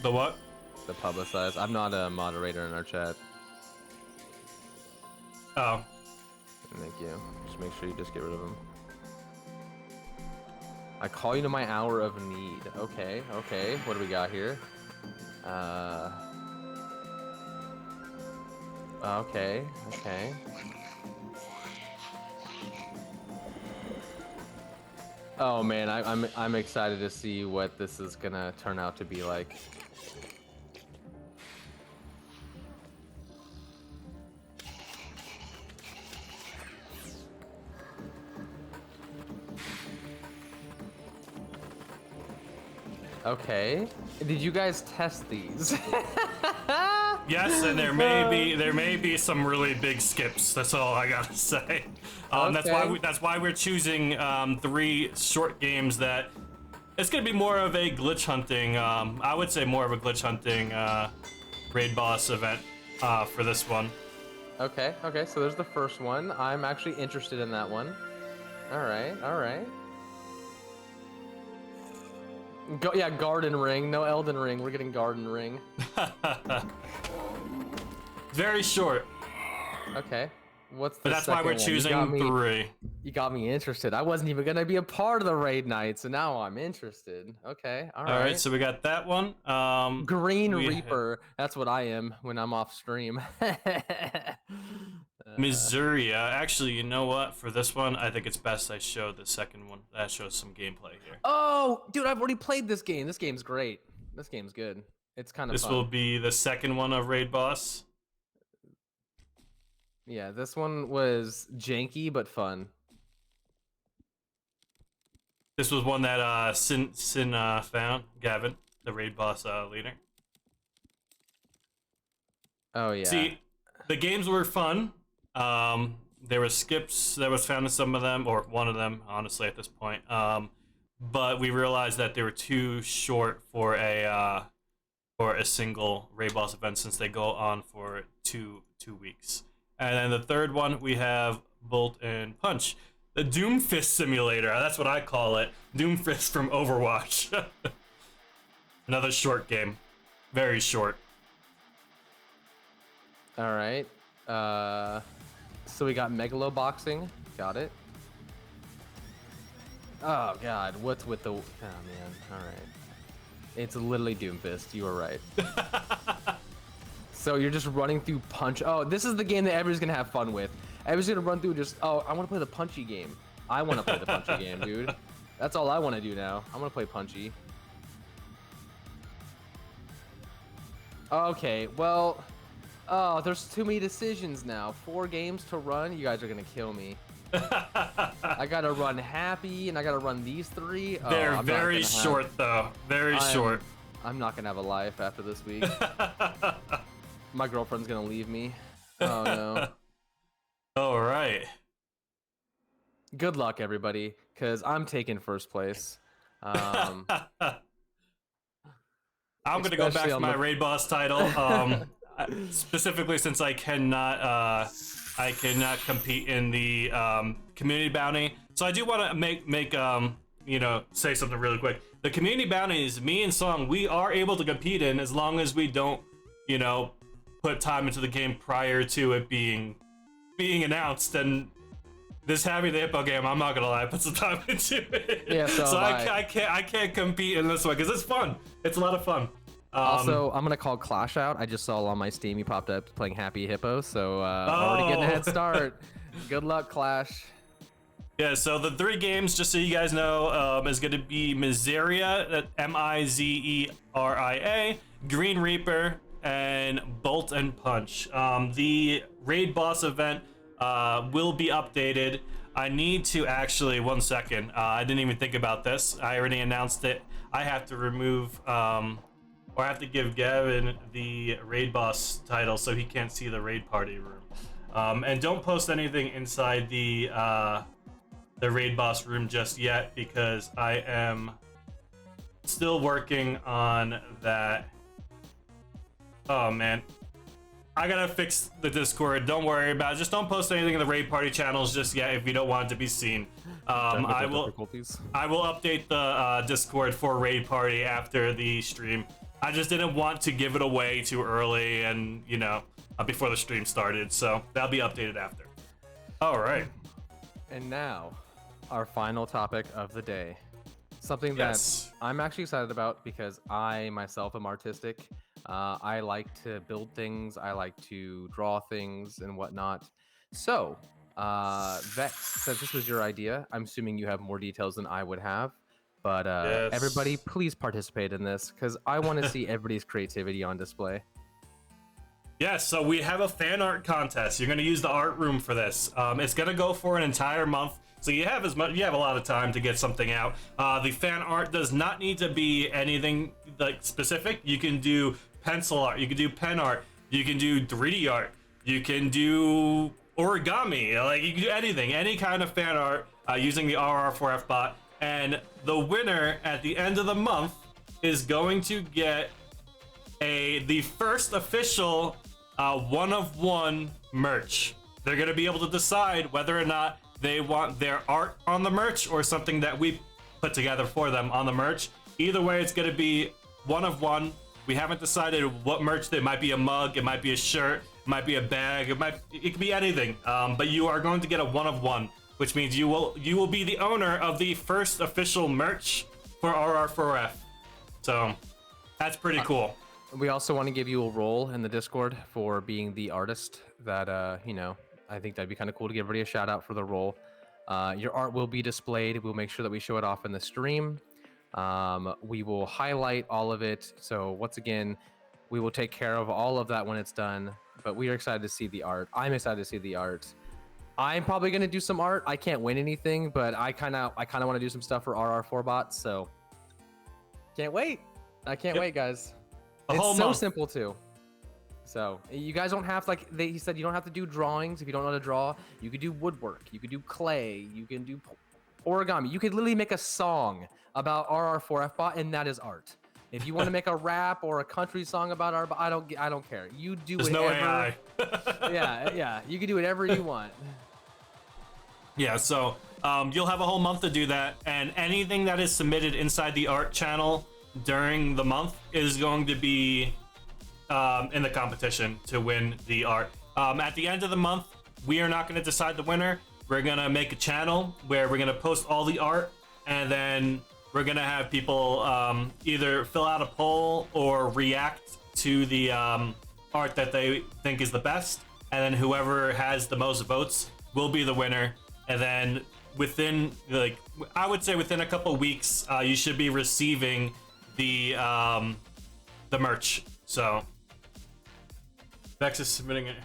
The what? The publicized. I'm not a moderator in our chat. Oh. Thank you. Just make sure you just get rid of them. I call you to my hour of need. Okay, okay. What do we got here? Okay, okay. Oh man, I'm excited to see what this is gonna turn out to be like. Okay. Did you guys test these? Yes, and there may be some really big skips. That's all I gotta say. Okay. That's why we're choosing 3 short games that it's gonna be more of a glitch hunting. I would say more of a glitch hunting raid boss event for this one. Okay, okay. So there's the first one. I'm actually interested in that one. All right, all right. Yeah, Garden Ring. No Elden Ring. We're getting Garden Ring. Very short. Okay. What's the But that's why we're choosing 3. You got me interested. I wasn't even gonna be a part of the raid night, so now I'm interested. Okay, all right. All right, so we got that one. Green Reaper. That's what I am when I'm off stream. Missouri. Actually, you know what? For this one, I think it's best I show the second one. That shows some gameplay here. Oh, dude, I've already played this game. This game's great. This game's good. It's kind of This fun. will be the second one of Raid Boss. Yeah, this one was janky but fun. This was one that Sin found, Gavin, the raid boss leader. Oh yeah. See, the games were fun. There were skips that was found in some of them, or one of them, honestly, at this point. But we realized that they were too short for a single raid boss event since they go on for two weeks. And then the third one we have Bolt and Punch, the Doomfist simulator. That's what I call it. Doomfist from Overwatch. Another short game, very short. All right. So we got Megalo Boxing. Got it. Oh God, what's with the? Oh man. All right. It's literally Doomfist. You were right. So you're just running through Punch. Oh, this is the game that everybody's gonna have fun with. Everybody's gonna run through just. Oh, I want to play the Punchy game. I want to play the Punchy game, dude. That's all I want to do now. I want to play Punchy. Okay. Well. Oh, there's too many decisions now. 4 games to run. You guys are gonna kill me. I gotta run Happy, and I gotta run these 3. Oh, They're very short, though. Very short. I'm not gonna have a life after this week. My girlfriend's gonna leave me. Oh no. All right. Good luck, everybody, because I'm taking first place. I'm gonna go back to my raid boss title. Specifically, since I cannot compete in the community bounty. So I do want to make say something really quick. The community bounties, me and Song, we are able to compete in as long as we don't, put time into the game prior to it being announced. And this Happy the Hippo game, I'm not gonna lie, I put some time into it. Yeah, so I can't compete in this one because it's fun. It's a lot of fun. Also, I'm gonna call Clash out. I just saw on my Steam you popped up playing Happy Hippo, so already getting a head start. Good luck, Clash. Yeah, so the 3 games, just so you guys know, is going to be Miseria, Mizeria, Green Reaper, and Bolt and Punch. The raid boss event will be updated. I need to actually, 1 second, I didn't even think about this. I already announced it. I have to remove, or I have to give Gavin the raid boss title so he can't see the raid party room. And don't post anything inside the raid boss room just yet because I am still working on that. Oh man, I gotta fix the Discord. Don't worry about it. Just don't post anything in the raid party channels just yet if you don't want it to be seen. I will update the Discord for raid party after the stream. I just didn't want to give it away too early and before the stream started, so that'll be updated after. All right. And now, our final topic of the day. Something that I'm actually excited about because I myself am artistic. I like to build things. I like to draw things and whatnot. So, Vex, since this was your idea, I'm assuming you have more details than I would have. But everybody, please participate in this because I want to see everybody's creativity on display. Yes, so we have a fan art contest. You're going to use the art room for this. It's going to go for an entire month, so you have a lot of time to get something out. The fan art does not need to be anything like specific. You can do pencil art, you can do pen art, you can do 3D art, you can do origami. Like you can do anything, any kind of fan art using the RR4F bot. And the winner at the end of the month is going to get the first official 1-of-1 merch. They're going to be able to decide whether or not they want their art on the merch or something that we put together for them on the merch. Either way, it's going to be 1-of-1. We haven't decided what merch. It might be a mug, it might be a shirt, it might be a bag, it could be anything. But you are going to get a 1-of-1. Which means you will be the owner of the first official merch for RR4F. So that's pretty cool. We also want to give you a role in the Discord for being the artist that, I think that'd be kind of cool to give everybody a shout out for the role. Your art will be displayed. We'll make sure that we show it off in the stream. We will highlight all of it. So once again, we will take care of all of that when it's done, but we are excited to see the art. I'm excited to see the art. I'm probably gonna do some art. I can't win anything, but I kind of want to do some stuff for RR4 bots. So can't wait. I can't wait, guys. A It's whole so month. simple too. So you guys don't have he said you don't have to do drawings if you don't know how to draw. You could do woodwork. You could do clay. You can do origami. You could literally make a song about RR4F bot, and that is art. If you want to make a rap or a country song about our, I don't care. You do There's whatever. no AI. yeah. You can do whatever you want. Yeah, so you'll have a whole month to do that, and anything that is submitted inside the art channel during the month is going to be in the competition to win the art. At the end of the month, we are not going to decide the winner. We're going to make a channel where we're going to post all the art, and then we're going to have people either fill out a poll or react to the art that they think is the best, and then whoever has the most votes will be the winner. And then within, like, I would say within a couple weeks, you should be receiving the merch. So Vex is submitting it.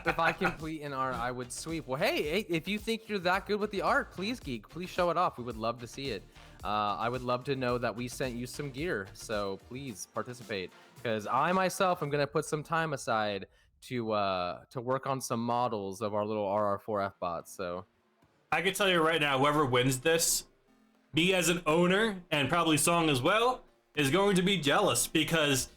If I complete an art, I would sweep. Well, hey, if you think you're that good with the art, please, Geek, please show it off. We would love to see it. I would love to know that we sent you some gear, so please participate. Because I myself am gonna put some time aside to work on some models of our little RR4F bots. So I can tell you right now, whoever wins this, me as an owner, and probably Song as well, is going to be jealous because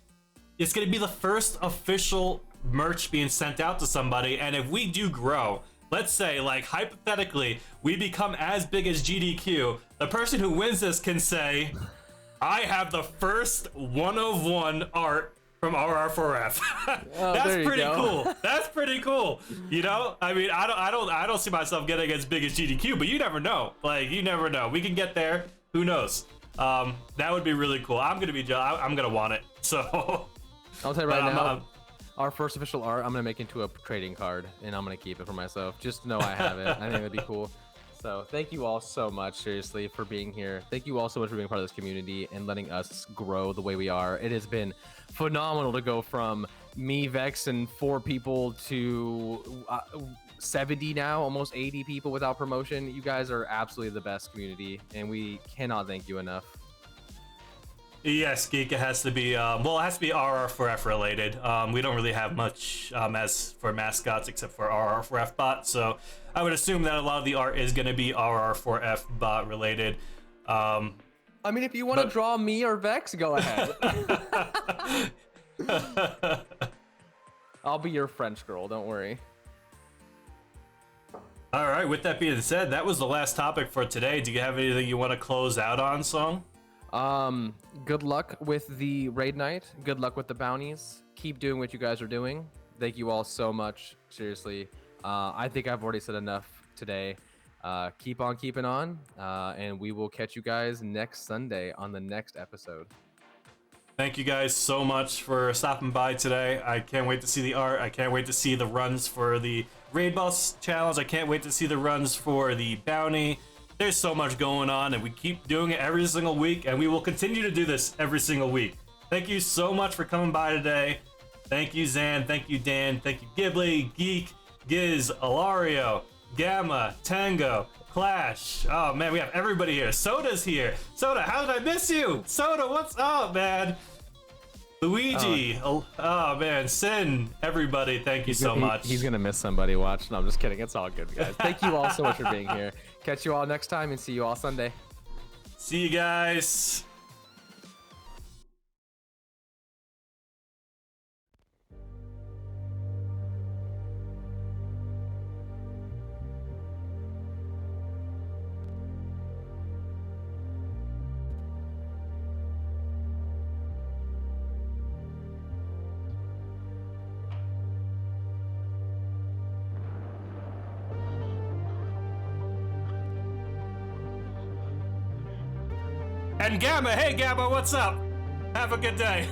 it's going to be the first official merch being sent out to somebody. And if we do grow, let's say, like, hypothetically, we become as big as GDQ, the person who wins this can say, I have the first 1 of 1 art from RR4F. Oh, That's pretty go. cool. That's pretty cool. You know, I mean, I don't see myself getting as big as GDQ, but you never know. Like, you never know. We can get there. Who knows? That would be really cool. I'm gonna be jealous. I'm gonna want it. So I'll tell you right now, our first official art, I'm gonna make into a trading card, and I'm gonna keep it for myself. Just to know I have it. I think that'd be cool. So thank you all so much, seriously, for being here. Thank you all so much for being part of this community and letting us grow the way we are. It has been phenomenal to go from me, Vex, and 4 people to 70 now, almost 80 people without promotion. You guys are absolutely the best community, and we cannot thank you enough. yes, Geek, it has to be, well, it has to be RR4F related. We don't really have much as for mascots except for RR4F bot, so I would assume that a lot of the art is going to be RR4F bot related. I mean, if you want to draw me or Vex, go ahead. I'll be your French girl, don't worry. All right, with that being said, that was the last topic for today. Do you have anything you want to close out on, Song? Good luck with the raid night. Good luck with the bounties. Keep doing what you guys are doing. Thank you all so much. Seriously. I think I've already said enough today. Keep on keeping on, and we will catch you guys next Sunday on the next episode. Thank you guys so much for stopping by today. I can't wait to see the art. I can't wait to see the runs for the Raid Boss Challenge. I can't wait to see the runs for the bounty. There's so much going on, and we keep doing it every single week, and we will continue to do this every single week. Thank you so much for coming by today. Thank you, Zan. Thank you, Dan. Thank you, Ghibli, Geek, Giz, Alario, Gamma, Tango, Clash. Oh man, we have everybody here. Soda's here. Soda, how did I miss you? Soda, what's up, man? Luigi. Oh man, Sin, everybody, thank you so much. He's gonna miss somebody. Watch. No, I'm just kidding. It's all good, guys. Thank you all so much for being here. Catch you all next time, and see you all Sunday. See you guys. And Gamma, hey Gamma, what's up? Have a good day.